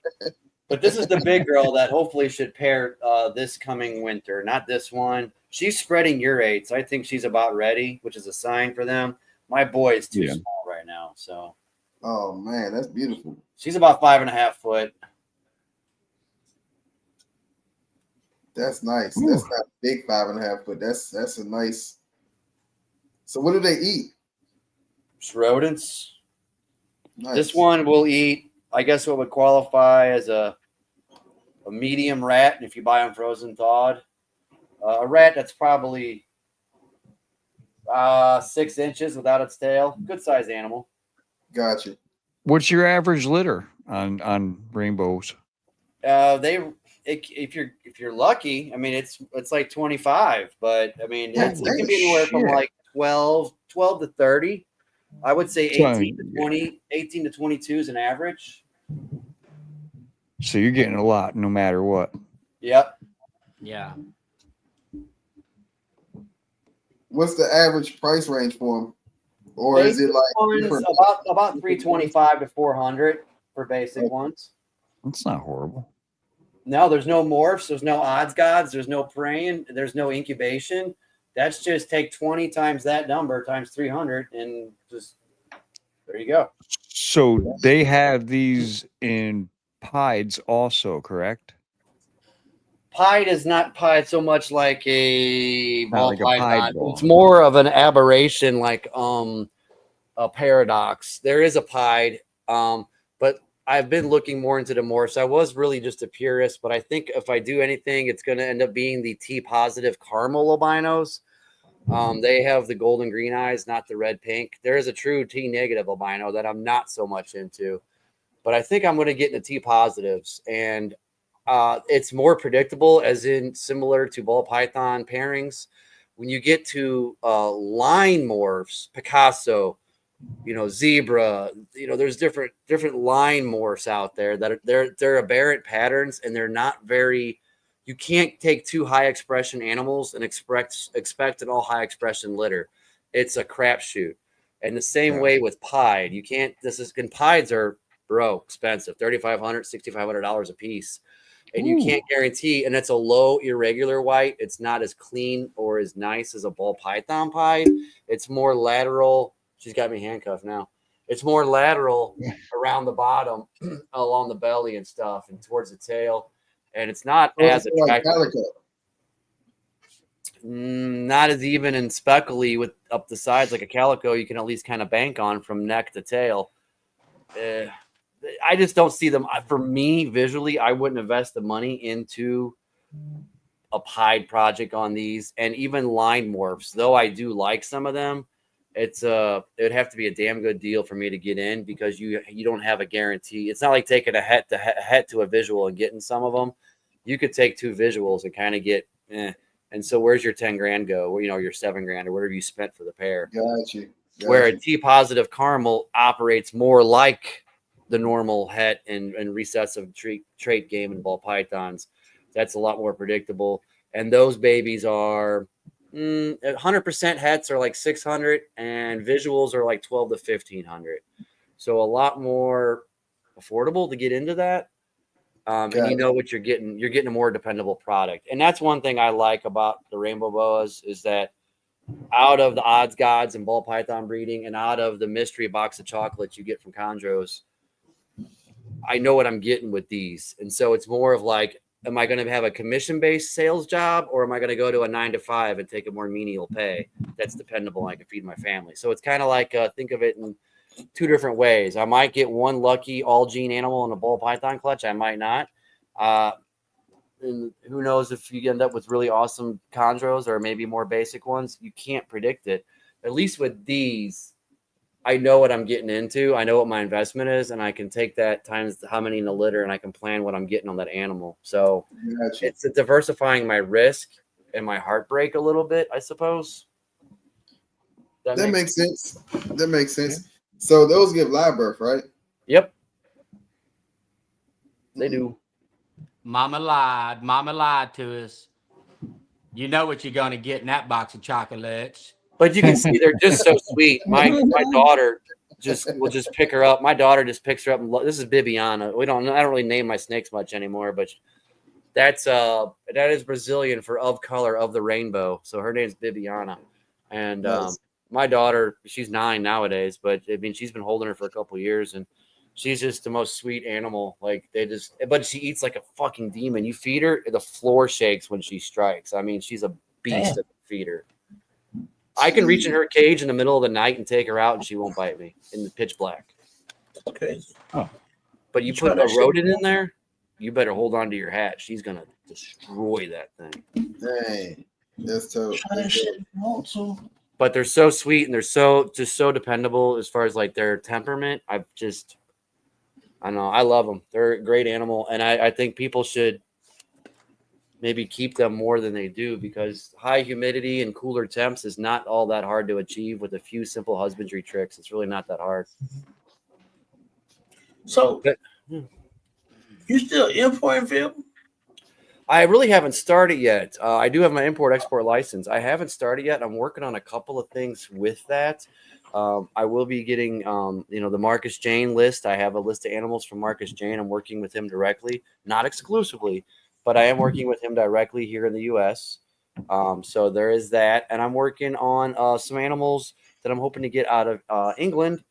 But this is the big girl that hopefully should pair this coming winter. Not this one. She's spreading urates. I think she's about ready, which is a sign for them. My boy is too small right now. So.
Oh man, that's beautiful.
She's about 5.5 foot.
That's nice. Ooh. That's not big 5.5 foot. That's a nice. So what do they eat?
Just rodents.
Nice.
This one will eat, I guess, what would qualify as a medium rat. If you buy them frozen thawed, a rat that's probably 6 inches without its tail. Good sized animal.
Gotcha.
What's your average litter on rainbows?
If you're lucky, I mean it's like 25, but I mean it can be anywhere from like 12 to 30. I would say 18 to 22 is an average.
So you're getting a lot no matter what.
Yep.
Yeah.
What's the average price range for them? Or is it like
about 325 to 400 for basic ones?
That's not horrible.
No, there's no morphs, there's no odds gods, there's no praying, there's no incubation. That's just take 20 times that number times 300 and just there you go.
So they have these in pieds also, correct?
Pied is not pied so much like a ball python. It's more of an aberration, like a paradox. There is a pied, but I've been looking more into the morphs. I was really just a purist, but I think if I do anything, it's going to end up being the T positive caramel albinos. They have the golden green eyes, not the red pink. There is a true T negative albino that I'm not so much into, but I think I'm going to get into T positives, and it's more predictable, as in similar to ball python pairings. When you get to line morphs, Picasso, zebra, there's different line morphs out there that they're aberrant patterns, and they're not very. You can't take two high expression animals and expect an all high expression litter. It's a crapshoot. And the same way with pied, you can't. And pieds are expensive, $3,500, $6,500 a piece. And you can't guarantee, and it's a low irregular white. It's not as clean or as nice as a ball python pied. It's more lateral. She's got me handcuffed now. It's more lateral around the bottom, along the belly and stuff, and towards the tail. And it's not as attractive. Like not as even and speckly with up the sides like a calico. You can at least kind of bank on from neck to tail. I just don't see them. For me, visually, I wouldn't invest the money into a pied project on these, and even line morphs. Though I do like some of them, it would have to be a damn good deal for me to get in, because you don't have a guarantee. It's not like taking a head to a visual and getting some of them. You could take two visuals and kind of get, and so where's your 10 grand go? Well, your 7 grand or whatever you spent for the pair.
Gotcha.
Where a T positive caramel operates more like the normal het and recessive trait game in ball pythons. That's a lot more predictable. and those babies are 100% hets are like 600, and visuals are like 12 to 1500. So a lot more affordable to get into that. And you know what you're getting. You're getting a more dependable product. And that's one thing I like about the rainbow boas is that out of the odds gods and ball python breeding and out of the mystery box of chocolates you get from chondros, I know what I'm getting with these. And so it's more of like, am I going to have a commission-based sales job, or am I going to go to a 9 to 5 and take a more menial pay that's dependable and I can feed my family? So it's kind of like, think of it in two different ways. I might get one lucky all gene animal in a ball python clutch. I might not. And who knows if you end up with really awesome chondros or maybe more basic ones. You can't predict it. At least with these, I know what I'm getting into. I know what my investment is, and I can take that times how many in a litter, and I can plan what I'm getting on that animal. So it's diversifying my risk and my heartbreak a little bit, I suppose.
That makes sense. That makes sense. Yeah. So those give live birth, right?
Yep. They do.
Mama lied to us. You know what you're going to get in that box of chocolates.
But you can see they're just so sweet. My daughter will just pick her up. My daughter just picks her up. And this is Bibiana. I don't really name my snakes much anymore, but that is Brazilian for of color of the rainbow. So her name's Bibiana. And nice. My daughter, she's 9 nowadays, but I mean she's been holding her for a couple of years, and she's just the most sweet animal. Like but she eats like a fucking demon. You feed her, the floor shakes when she strikes. I mean, she's a beast at the feeder. I can reach in her cage in the middle of the night and take her out, and she won't bite me in the pitch black.
That's crazy.
Oh.
But you put a rodent in there, you better hold on to your hat. She's gonna destroy that thing.
Dang, that's tough.
But they're so sweet and they're so dependable as far as like their temperament. I don't know. I love them. They're a great animal, and I think people should maybe keep them more than they do, because high humidity and cooler temps is not all that hard to achieve with a few simple husbandry tricks. It's really not that hard.
So you still importing, Phil?
I really haven't started yet. I do have my import-export license. I haven't started yet. I'm working on a couple of things with that. I will be getting, the Marcus Jane list. I have a list of animals from Marcus Jane. I'm working with him directly, not exclusively, but I am working with him directly here in the U.S. So there is that. And I'm working on some animals that I'm hoping to get out of England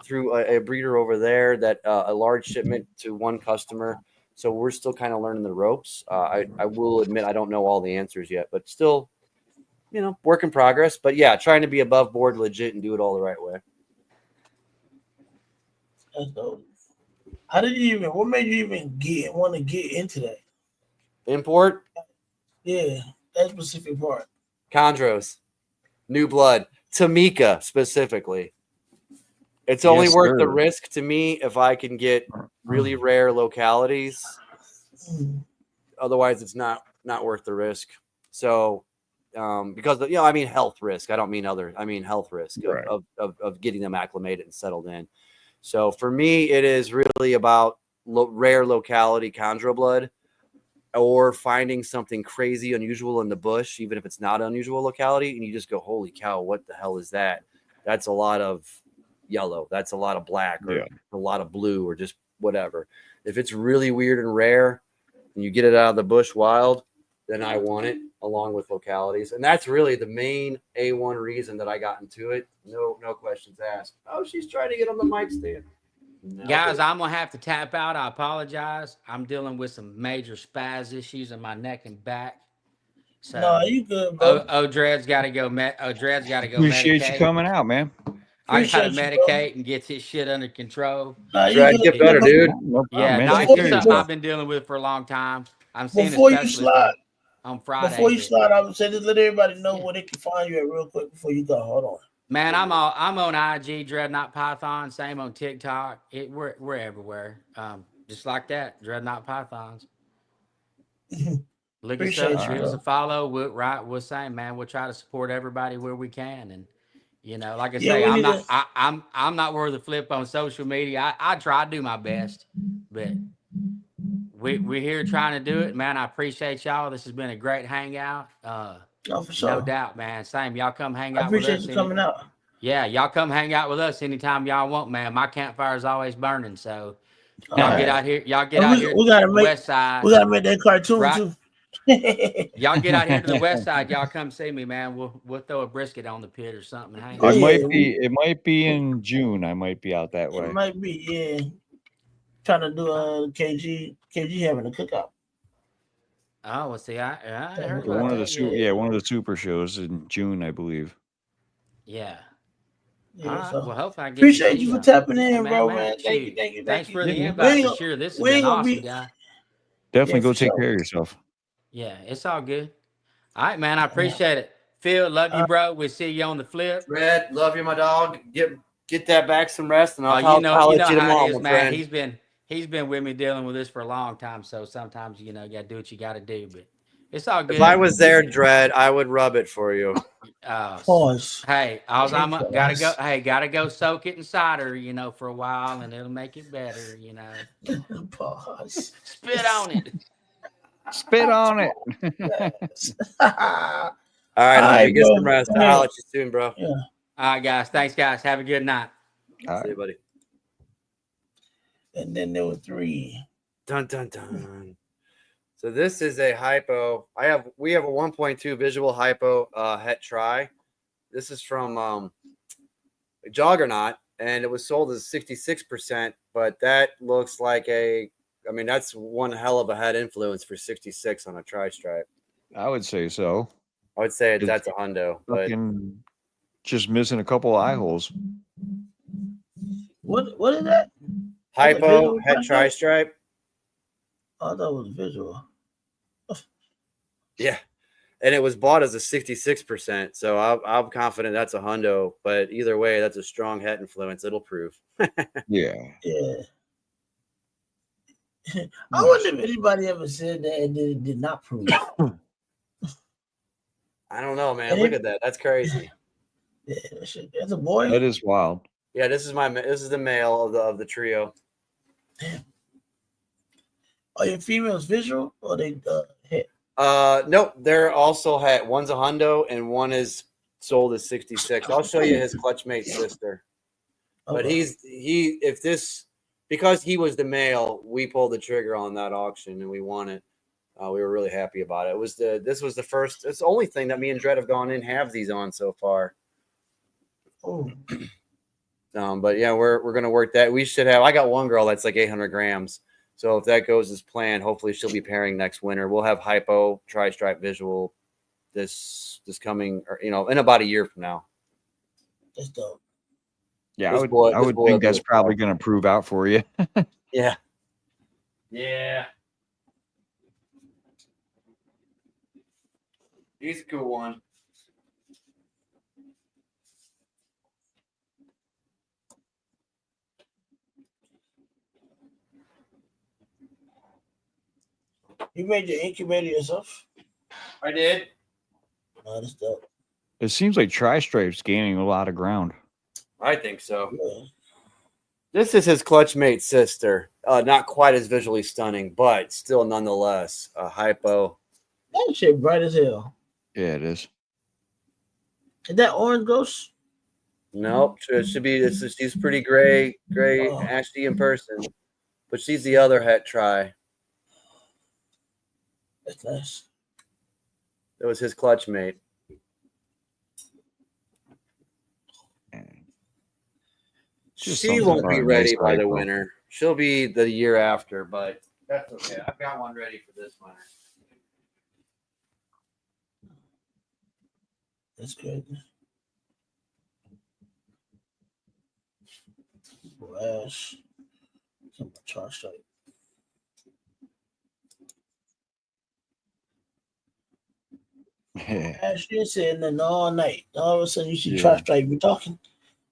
through a breeder over there, that a large shipment to one customer. So we're still kind of learning the ropes. I will admit I don't know all the answers yet, but still, work in progress. But yeah, trying to be above board, legit, and do it all the right way.
That's dope. What made you even want to get into that?
Import?
Yeah, that specific part.
Chondros, new blood, Tamika specifically. It's only worth the risk to me if I can get really rare localities. Otherwise, it's not worth the risk. So, because health risk. I don't mean other. I mean health risk of getting them acclimated and settled in. So for me, it is really about rare locality chondro blood, or finding something crazy unusual in the bush, even if it's not unusual locality, and you just go, holy cow, what the hell is that? That's a lot of yellow. That's a lot of black, or a lot of blue, or just whatever. If it's really weird and rare and you get it out of the bush wild, then I want it along with localities. And that's really the main A1 reason that I got into it. No questions asked. Oh, she's trying to get on the mic stand. No,
guys, I'm going to have to tap out. I apologize. I'm dealing with some major spaz issues in my neck and back. So,
no, you good, bro.
Dred's got to go. Dred's got to go.
Appreciate
medicate.
you coming out, man.
I got to medicate and get his shit under control.
Dred, get better, dude.
No problem,
it's something I've been dealing with for a long time. I'm seeing
before you slide
on Friday.
Before you slide, I would say just let everybody know where they can find you at real quick before you go. Hold on.
Man, I'm on IG, Dreadnought Python. Same on TikTok. We're everywhere. Just like that, Dreadnought Pythons. Look us up, give us a follow. We're saying, man, we'll try to support everybody where we can. And like I say, I'm not worth a flip on social media. I try to do my best, but we're here trying to do it, man. I appreciate y'all. This has been a great hangout.
Oh, for sure.
No doubt, man. Same. Y'all come hang
I
out with
appreciate
us.
you coming out.
Yeah, y'all come hang out with us anytime y'all want, man. My campfire is always burning, so
All
y'all
right.
get out here. Y'all get
And
out here
we
to
gotta
the
make
west side.
we gotta make that cartoon
Right.
too.
Y'all get out here to the west side. Y'all come see me, man. We'll throw a brisket on the pit or something. And hang
Oh,
out.
yeah,
It might be in June. I might be out that way.
It might be, yeah. Trying to do KG having a cookout.
Oh, well, see, I heard
For
about
one of
that.
the one of the super shows in June, I believe.
Yeah.
Yeah,
All right.
so
Well, hopefully I get
appreciate
to see
you for
y'all.
tapping in,
Yeah,
bro,
man.
man. Thank you,
Shoot.
thank you, thank
Thanks
you.
for the
Yeah.
invite, for sure. This has
we
been
ain't gonna
awesome,
be-
guy.
Definitely
Yeah,
go
for
take
sure.
care of yourself.
Yeah, it's all good. All right, man. I appreciate it. Phil, love you, bro. We'll see you on the flip.
Red, love you, my dog. Get that back some rest, and
Oh,
I'll
you know
let you
how
tomorrow,
it is,
my
man.
friend.
He's been with me dealing with this for a long time. So sometimes you gotta do what you gotta do, but it's all good.
If I was there, Dread, I would rub it for you.
Pause.
Hey, gotta go soak it in cider, for a while, and it'll make it better,
Pause.
Spit on it.
Spit on it.
All right, homie, get some rest. I'll holler at you soon, bro.
Yeah.
All right, guys. Thanks, guys. Have a good night.
See you, buddy.
And then there were 3.
Dun dun dun. So this is a hypo. We have a 1.2 visual hypo het tri. This is from Juggernaut, and it was sold as 66%, but that looks like that's one hell of a head influence for 66 on a tri-stripe.
I would say so.
I would say that's a hundo, but
just missing a couple of eye holes.
What is that?
Hypo het tri-stripe.
Oh, that was visual.
Yeah. And it was bought as a 66%. So I'm confident that's a hundo. But either way, that's a strong head influence. It'll prove.
Yeah.
I wonder if anybody ever said that and it did not prove.
I don't know, man. Look at that. That's crazy.
Yeah, that's a boy.
That is wild.
Yeah, this is the male of the trio.
Damn. Are your females visual or they hit?
Nope, they're also hat. One's a hundo and one is sold as 66. I'll show you his clutchmate sister. But because he was the male, we pulled the trigger on that auction and we won it. We were really happy about it. This was the first. It's the only thing that me and Dredd have gone in halvesies on so far.
Oh.
But yeah, we're gonna work that. We should have. I got one girl that's like 800 grams. So if that goes as planned, hopefully she'll be pairing next winter. We'll have hypo tri-stripe visual this coming, or in about a year from now.
That's dope.
Yeah, I would think that's probably going to prove out for you.
Yeah. Yeah. He's a cool one.
You made your incubator yourself?
I did.
Oh, that's dope.
It seems like tri-stripe's gaining a lot of ground.
I think so.
Yeah.
This is his clutchmate sister. Not quite as visually stunning, but still nonetheless a hypo.
That shit bright as hell.
Yeah, it is.
Is that orange ghost?
Nope. It should be. She's pretty gray, ashy in person, but she's the other het tri.
That's nice.
That was his clutchmate. She won't be ready by the winter. She'll be the year after, but that's okay. I've got one ready for this winter.
That's good. Flash. Some tri-stripe. Ash, you sitting there all night. All of a sudden, you see tri-stripe. You talking?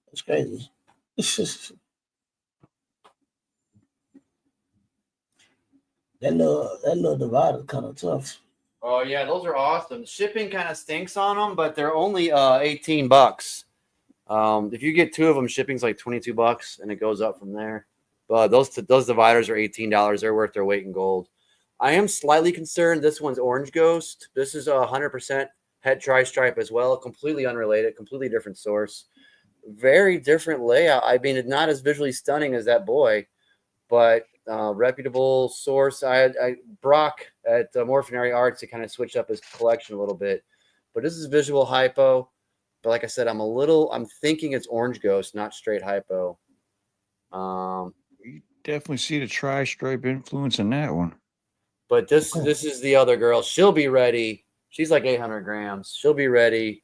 That's crazy. That little divider kind of tough.
Oh yeah, those are awesome. Shipping kind of stinks on them, but they're only $18. If you get 2 of them, shipping's like $22, and it goes up from there. But those dividers are $18. They're worth their weight in gold. I am slightly concerned. This one's Orange Ghost. This is 100% het tri-stripe as well. Completely unrelated, completely different source. Very different layout. I mean, it's not as visually stunning as that boy, but reputable source. I Brock at Morphinary Arts to kind of switch up his collection a little bit. But this is visual hypo. But like I said, I'm thinking it's Orange Ghost, not straight hypo.
You definitely see the tri-stripe influence in that one.
But this is the other girl. She'll be ready. She's like 800 grams. She'll be ready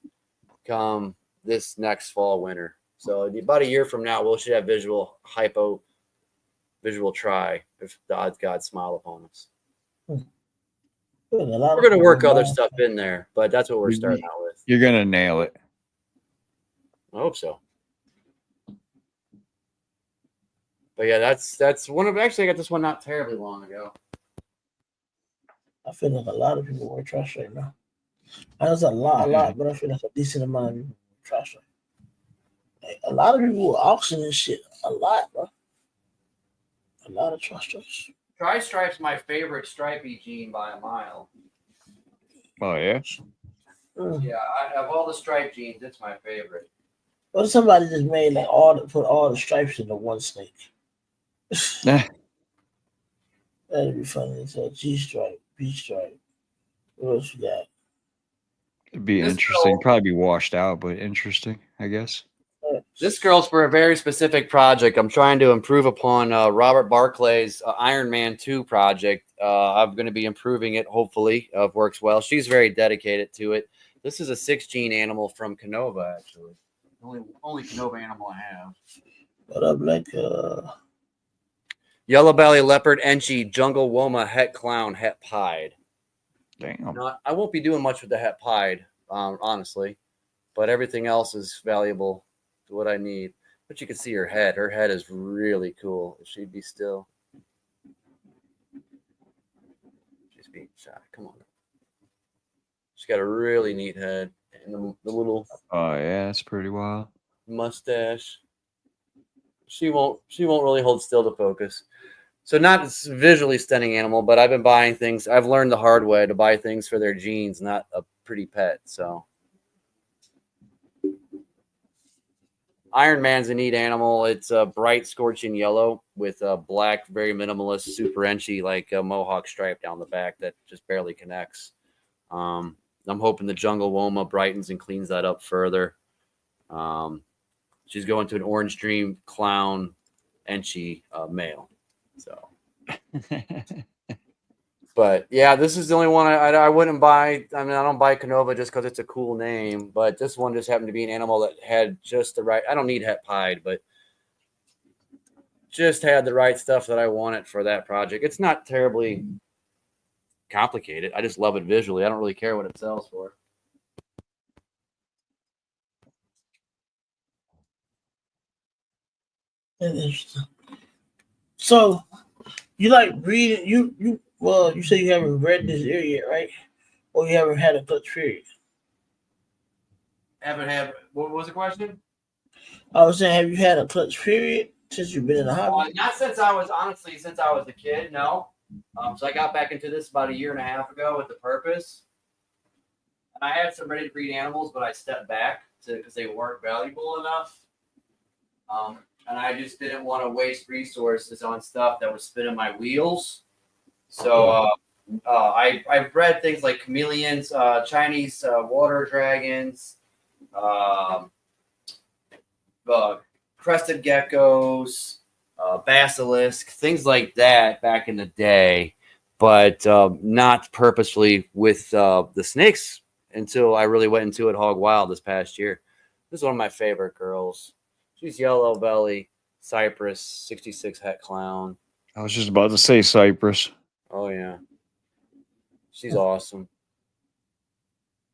come this next fall, winter. So about a year from now, we should have visual hypo, visual tri if the odds God smile upon us. We're going to work other stuff in there, but that's what we're starting out with.
You're going to nail it.
I hope so. But yeah, that's one of, actually I got this one not terribly long ago.
I feel like a lot of people wear trash right now. There's a lot, but I feel like a decent amount of people wear trash right. Like, a lot of people were auctioning shit. A lot, bro. A lot of trash stripes.
Tri-stripe's my favorite stripey jean by a mile.
Oh, yeah?
Yeah, of all the stripe jeans, it's my favorite.
What if somebody just made like put all the stripes into one snake? That'd be funny. It's a G stripe, B stripe. What else you got?
It'd be interesting. Probably be washed out, but interesting, I guess.
This girl's for a very specific project. I'm trying to improve upon Robert Barclay's Iron Man 2 project. I'm going to be improving it, hopefully, if it works well. She's very dedicated to it. This is a 6-gene animal from Canova, actually. Only Canova animal I have.
What up, like
Yellow belly, leopard, enchi, jungle woma, het clown, het pied.
Damn.
Now, I won't be doing much with the het pied, honestly, but everything else is valuable to what I need. But you can see her head. Her head is really cool. If she'd be still. She's being shy. Come on. She's got a really neat head. And the little
yeah, it's pretty wild.
Mustache. She won't really hold still to focus. So not a visually stunning animal, but I've been buying things. I've learned the hard way to buy things for their genes, not a pretty pet. So Iron Man's a neat animal. It's a bright scorching yellow with a black, very minimalist, super enchy, like a mohawk stripe down the back that just barely connects. I'm hoping the jungle woma brightens and cleans that up further. She's going to an Orange Dream clown enchy male. So, but yeah, this is the only one I wouldn't buy. I mean, I don't buy Canova just because it's a cool name, but this one just happened to be an animal that had just the right. I don't need het pied, but just had the right stuff that I wanted for that project. It's not terribly complicated. I just love it visually. I don't really care what it sells for.
Interesting. So you like reading? You say you haven't read this area yet, right? Or you haven't had a clutch period?
Haven't had. What was the question?
I was saying, have you had a clutch period since you've been in the hobby?
Not since I was a kid. No. So I got back into this about 1.5 years ago with the purpose. And I had some ready to breed animals, but I stepped back because they weren't valuable enough. And I just didn't want to waste resources on stuff that was spinning my wheels. So I've bred things like chameleons, Chinese water dragons, crested geckos, basilisk, things like that back in the day, but not purposely with the snakes until I really went into it hog wild this past year. This is one of my favorite girls. She's yellow belly, Cypress, 66 het clown.
I was just about to say Cypress.
Oh, yeah. She's awesome.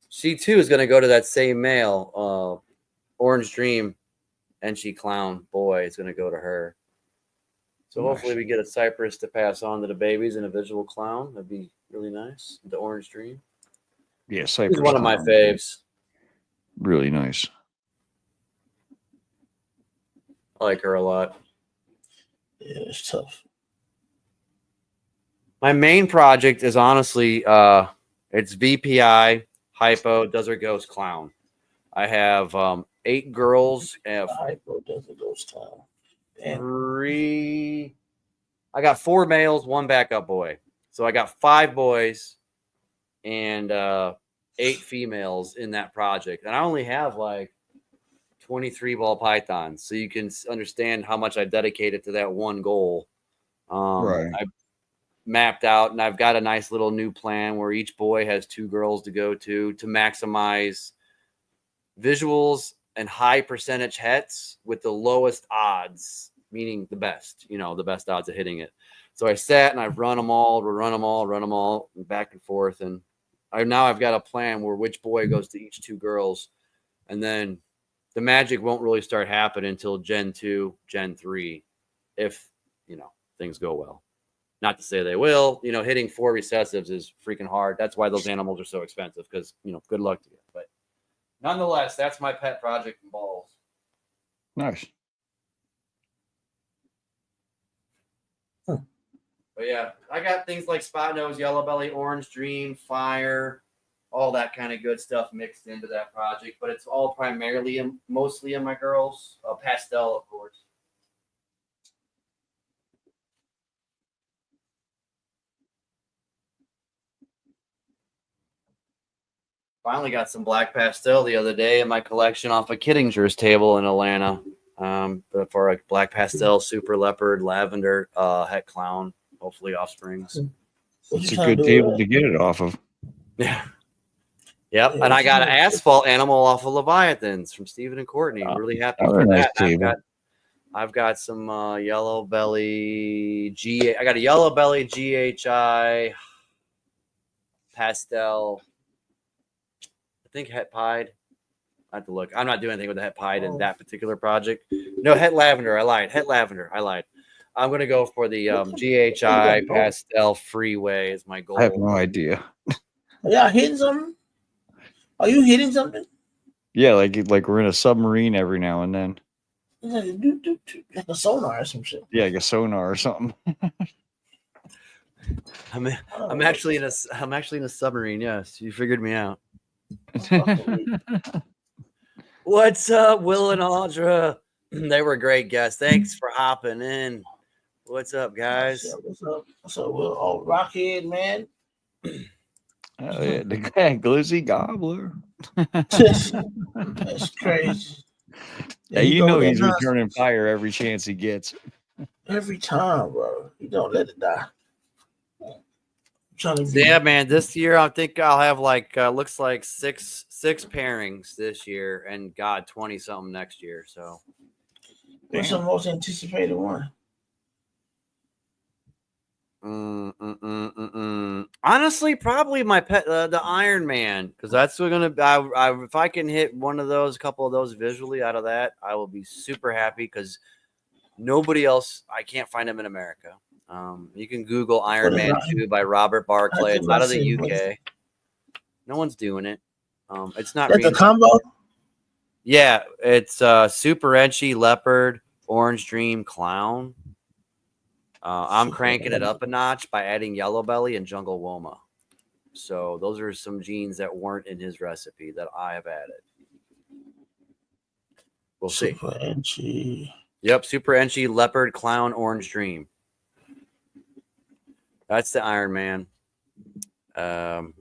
She, too, is going to go to that same male, Orange Dream, and she clown boy is going to go to her. So
Nice.
hopefully we get a Cypress to pass on to the babies and a visual clown. That'd be really nice. The Orange Dream.
Yeah, Cypress.
She's one of my
clown.
faves.
Really nice.
I like her a lot.
Yeah, it's tough.
My main project is honestly, it's VPI, Hypo, Desert Ghost, Clown. I have 8 girls and
Hypo doesn't ghost town. Damn.
3. I got 4 males, 1 backup boy. So I got 5 boys and 8 females in that project. And I only have like 23 ball pythons. So you can understand how much I dedicated to that one goal.
Right.
I mapped out, and I've got a nice little new plan where each boy has 2 girls to go to maximize visuals and high percentage hits with the lowest odds, meaning the best, the best odds of hitting it. So I sat and I've run them all, back and forth. And I've got a plan where which boy goes to each 2 girls. And then the magic won't really start happening until Gen 2, Gen 3, if, things go well. Not to say they will, hitting 4 recessives is freaking hard. That's why those animals are so expensive because, good luck to you. But nonetheless, that's my pet project in balls.
Nice.
But yeah, I got things like spot nose, yellow belly, orange dream, fire, all that kind of good stuff mixed into that project. But it's all mostly in my girls. Pastel, of course. Finally got some black pastel the other day in my collection off of Kittinger's table in Atlanta. For a black pastel, super leopard, lavender, het clown, hopefully offsprings.
It's a good table to get it off of.
Yeah. Yep. And I got an asphalt animal off of Leviathans from Stephen and Courtney. I'm really happy for
nice
that.
table.
I've got some yellow belly I got a yellow belly GHI pastel. I think het pied. I have to look. I'm not doing anything with the het pied in that particular project. No, het lavender. I lied. Het lavender. I lied. I'm going to go for the GHI pastel freeway is my goal.
I have no idea.
Yeah, hitting something? Are you hitting something?
Yeah, like we're in a submarine every now and then.
Like a sonar or some shit.
Yeah, like a sonar or something.
I'm actually in a submarine. Yes, you figured me out. What's up, Will and Audra? They were great guests. Thanks for hopping in. What's up, guys?
What's up, Will? Oh, Rockhead, man.
Oh, yeah, the glizzy gobbler.
That's crazy.
Yeah, he's returning fire every chance he gets.
Every time, bro. You don't let it die.
Yeah, man. This year, I think I'll have looks like six pairings this year, and 20 something next year. So,
what's the most anticipated one?
Honestly, probably my pet, the Iron Man, because that's gonna. If I can hit a couple of those visually out of that, I will be super happy because nobody else. I can't find them in America. You can Google Iron Man 2 by Robert Barclay. It's out of the UK. No one's doing it. It's not.
That's a combo.
Yeah, it's super etchy leopard, orange dream, clown. I'm cranking it up a notch by adding yellow belly and jungle woma. So those are some genes that weren't in his recipe that I have added. We'll see.
Super etchy.
Yep, super etchy leopard, clown, orange dream. That's the Iron Man. Oh,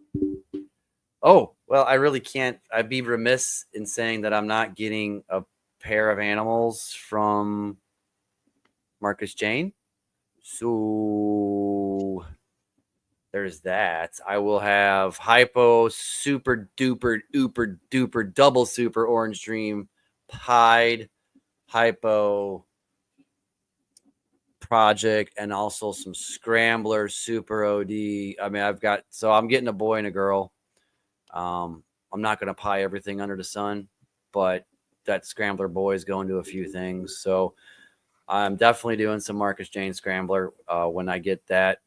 well, I really can't. I'd be remiss in saying that I'm not getting a pair of animals from Marcus Jane. So there's that. I will have Hypo, super duper, ooper duper, double super orange dream, pied, Hypo project, and also some scrambler super OD. I mean, I'm getting a boy and a girl. I'm not going to pie everything under the sun, but that scrambler boy is going to a few things. So I'm definitely doing some Marcus Jane scrambler when I get that.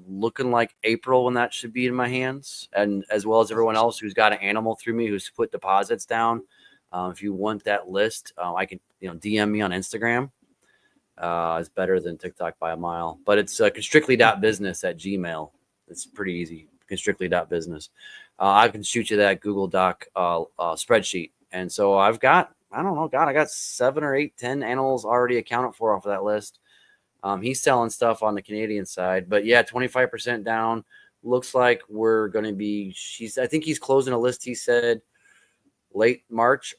Looking like April when that should be in my hands, and as well as everyone else who's got an animal through me who's put deposits down. If you want that list, I can DM me on Instagram. It's better than TikTok by a mile, but it's constrictly.business@gmail. It's pretty easy. Constrictly.business. I can shoot you that Google Doc spreadsheet. And so I've got, I don't know, God, I got 7 or 8, 10 animals already accounted for off of that list. He's selling stuff on the Canadian side, but yeah, 25% down. Looks like we're going to be, I think he's closing a list. He said late March,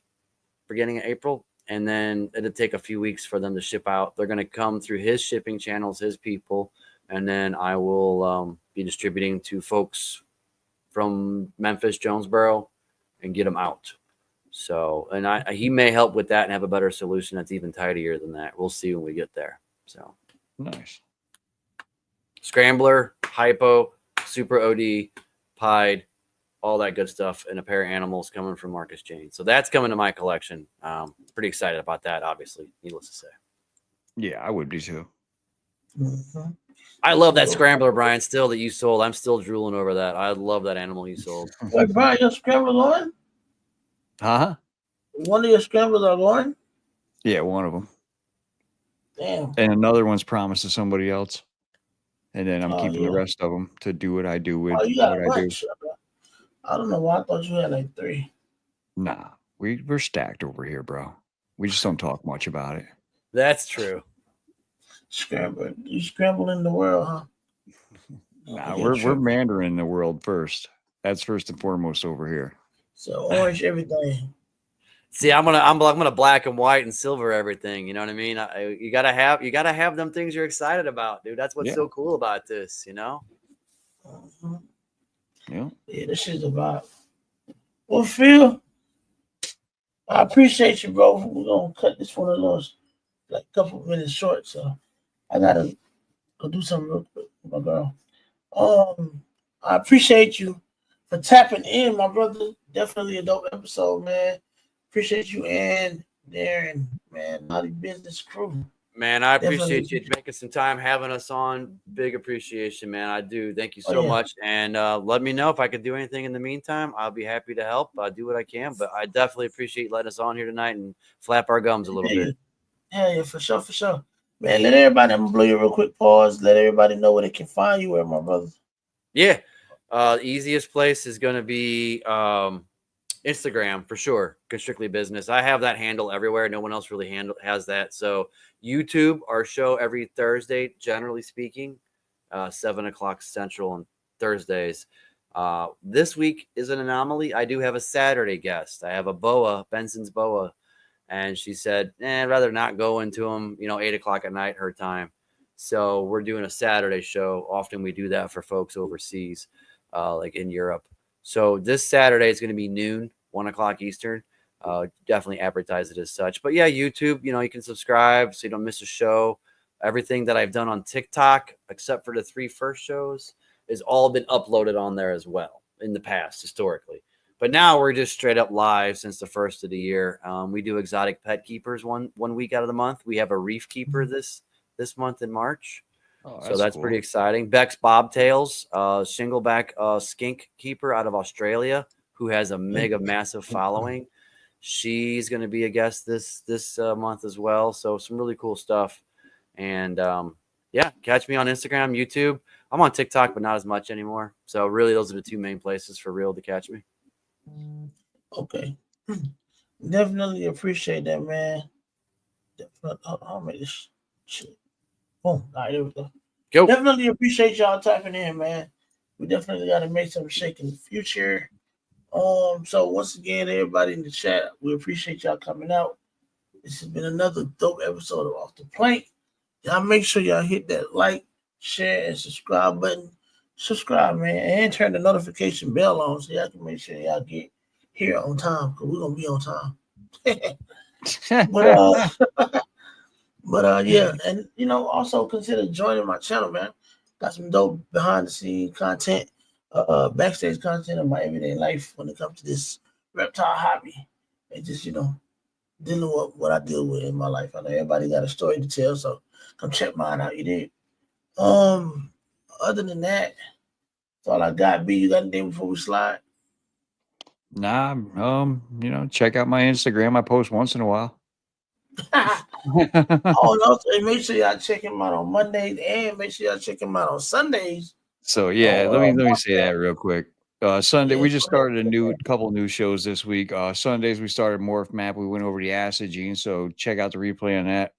beginning of April. And then it'll take a few weeks for them to ship out. They're going to come through his shipping channels, his people. And then I will be distributing to folks from Memphis, Jonesboro, and get them out. So, and he may help with that and have a better solution that's even tidier than that. We'll see when we get there. So
nice.
Scrambler, hypo, super OD, pied, all that good stuff, and a pair of animals coming from Marcus Jane. So that's coming to my collection. Pretty excited about that, obviously, needless to say.
Yeah, I would be too.
Mm-hmm.
I love that Scrambler, Brian, still that you sold. I'm still drooling over that. I love that animal you sold.
Wait, Brian, your scramblers going?
Huh?
One of your scramblers are going?
Yeah, one of them.
Damn.
And another one's promised to somebody else. And then I'm keeping the
yeah.
rest of them to do what I do with
You got
what
a
I do.
bunch. I don't know why I thought you had like 3.
Nah, we're stacked over here, bro. We just don't talk much about it.
That's true.
Scramble. You scramble in the world, huh?
Nah, we're Mandarin in the world first. That's first and foremost over here.
So orange everything.
See, I'm gonna black and white and silver everything. You know what I mean? You gotta have them things you're excited about, dude. That's what's so cool about this, you know.
Mm-hmm.
Yeah.
Yeah, this shit's about. Well, Phil, I appreciate you, bro. We're gonna cut this one a little, like a couple minutes short. So I gotta go do something real quick with my girl. I appreciate you for tapping in, my brother. Definitely a dope episode, man. Appreciate you and Darren, man. Naughty Business crew.
Man, I appreciate you making some time, having us on. Big appreciation, man. I do. Thank you so much. And let me know if I could do anything in the meantime. I'll be happy to help. I'll do what I can. But I definitely appreciate letting us on here tonight and flap our gums a little bit.
Yeah, for sure, for sure. Man, let everybody, I'm going to blow you a real quick pause. Let everybody know where they can find you at, my brother.
Yeah. Easiest place is going to be Instagram for sure. Constrictly Business. I have that handle everywhere. No one else really has that. So YouTube, our show every Thursday, generally speaking, 7:00 Central on Thursdays. This week is an anomaly. I do have a Saturday guest. I have a boa, Benson's boa, and she said, I'd rather not go into them, 8:00 at night, her time. So we're doing a Saturday show. Often we do that for folks overseas, like in Europe. So this Saturday is going to be noon, 1:00 Eastern. Definitely advertise it as such. But yeah, YouTube, you can subscribe so you don't miss a show. Everything that I've done on TikTok, except for the 3 first shows, has all been uploaded on there as well in the past, historically. But now we're just straight up live since the first of the year. We do exotic pet keepers one week out of the month. We have a reef keeper this month in March. Oh, so that's cool. Pretty exciting. Beck's Bobtails, shingleback skink keeper out of Australia, who has a mega massive following. She's going to be a guest this month as well. So some really cool stuff. And yeah, catch me on Instagram, YouTube. I'm on TikTok, but not as much anymore. So really, those are the 2 main places for real to catch me.
Okay. Definitely appreciate that, man. Definitely. I'll make this shit. Boom. All right, there we go. Definitely appreciate y'all tapping in, man. We definitely got to make some shake in the future. So once again, everybody in the chat, we appreciate y'all coming out. This has been another dope episode of Off the Plank. Y'all make sure y'all hit that like, share, and subscribe button. Subscribe, man, and turn the notification bell on so y'all can make sure y'all get here on time, because we're gonna be on time. But yeah, and also consider joining my channel, man. Got some dope behind the scenes content, backstage content of my everyday life when it comes to this reptile hobby. And just, dealing with what I deal with in my life. I know everybody got a story to tell, so come check mine out. You did. Other than that, that's all I got. B, you got anything before we slide?
Nah, check out my Instagram. I post once in a while.
Oh no! And make sure y'all check him out on Mondays, and make sure y'all check him out on Sundays.
So yeah,
Oh,
let me say that real quick. Sunday
Yeah,
we just
go ahead.
started a couple new shows this week. Sundays we started Morph Map. We went over the acid gene, so check out the replay on that.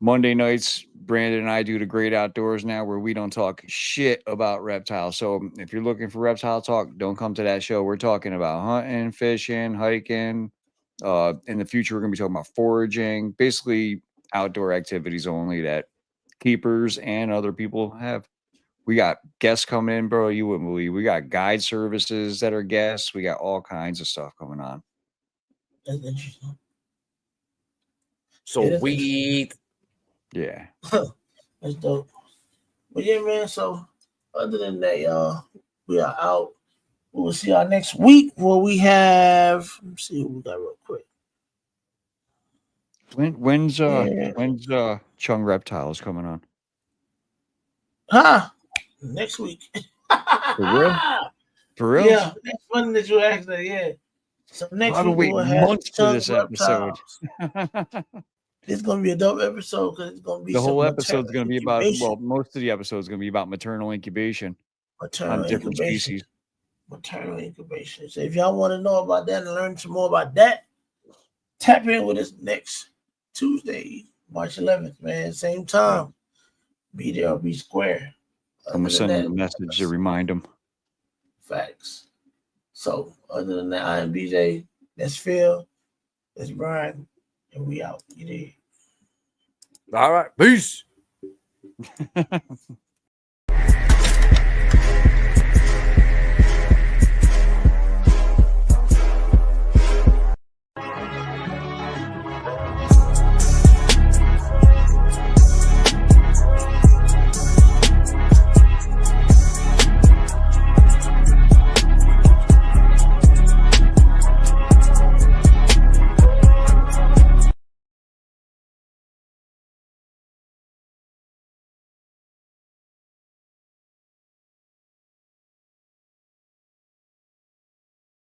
Monday nights, Brandon and I do the Great Outdoors now, where we don't talk shit about reptiles. So if you're looking for reptile talk, don't come to that show. We're talking about hunting, fishing, hiking. In the future, we're gonna be talking about foraging, basically outdoor activities only that keepers and other people have. We got guests coming in, bro. You wouldn't believe. We got guide services that are guests. We got all kinds of stuff coming on.
That's interesting.
So
Yeah, that's
we
Yeah.
That's dope. But yeah, man. So other than that, y'all, we are out. We will see y'all next week. Where we have. Let me see what we got real quick.
When's
Yeah.
Chung Reptiles coming on?
Huh? Next week.
For real? For real?
Yeah, that's funny that you asked that. Yeah. So next
I've been
week we will
waiting
have
months for
Chung
this episode.
Reptiles. It's gonna be a dope episode because it's gonna be
The
some
whole
maternal
episode's going to be about,
incubation.
well, most of the episode is going to be about maternal incubation on different species.
Maternal incubation. So if y'all want to know about that and learn some more about that, tap in with us next Tuesday, March 11th, man. Same time. Be there or be square.
I'm going to send them a message to
that's
remind them.
facts. So other than that, I am BJ. That's Phil. That's Brian. And we out. You did.
all right. Peace.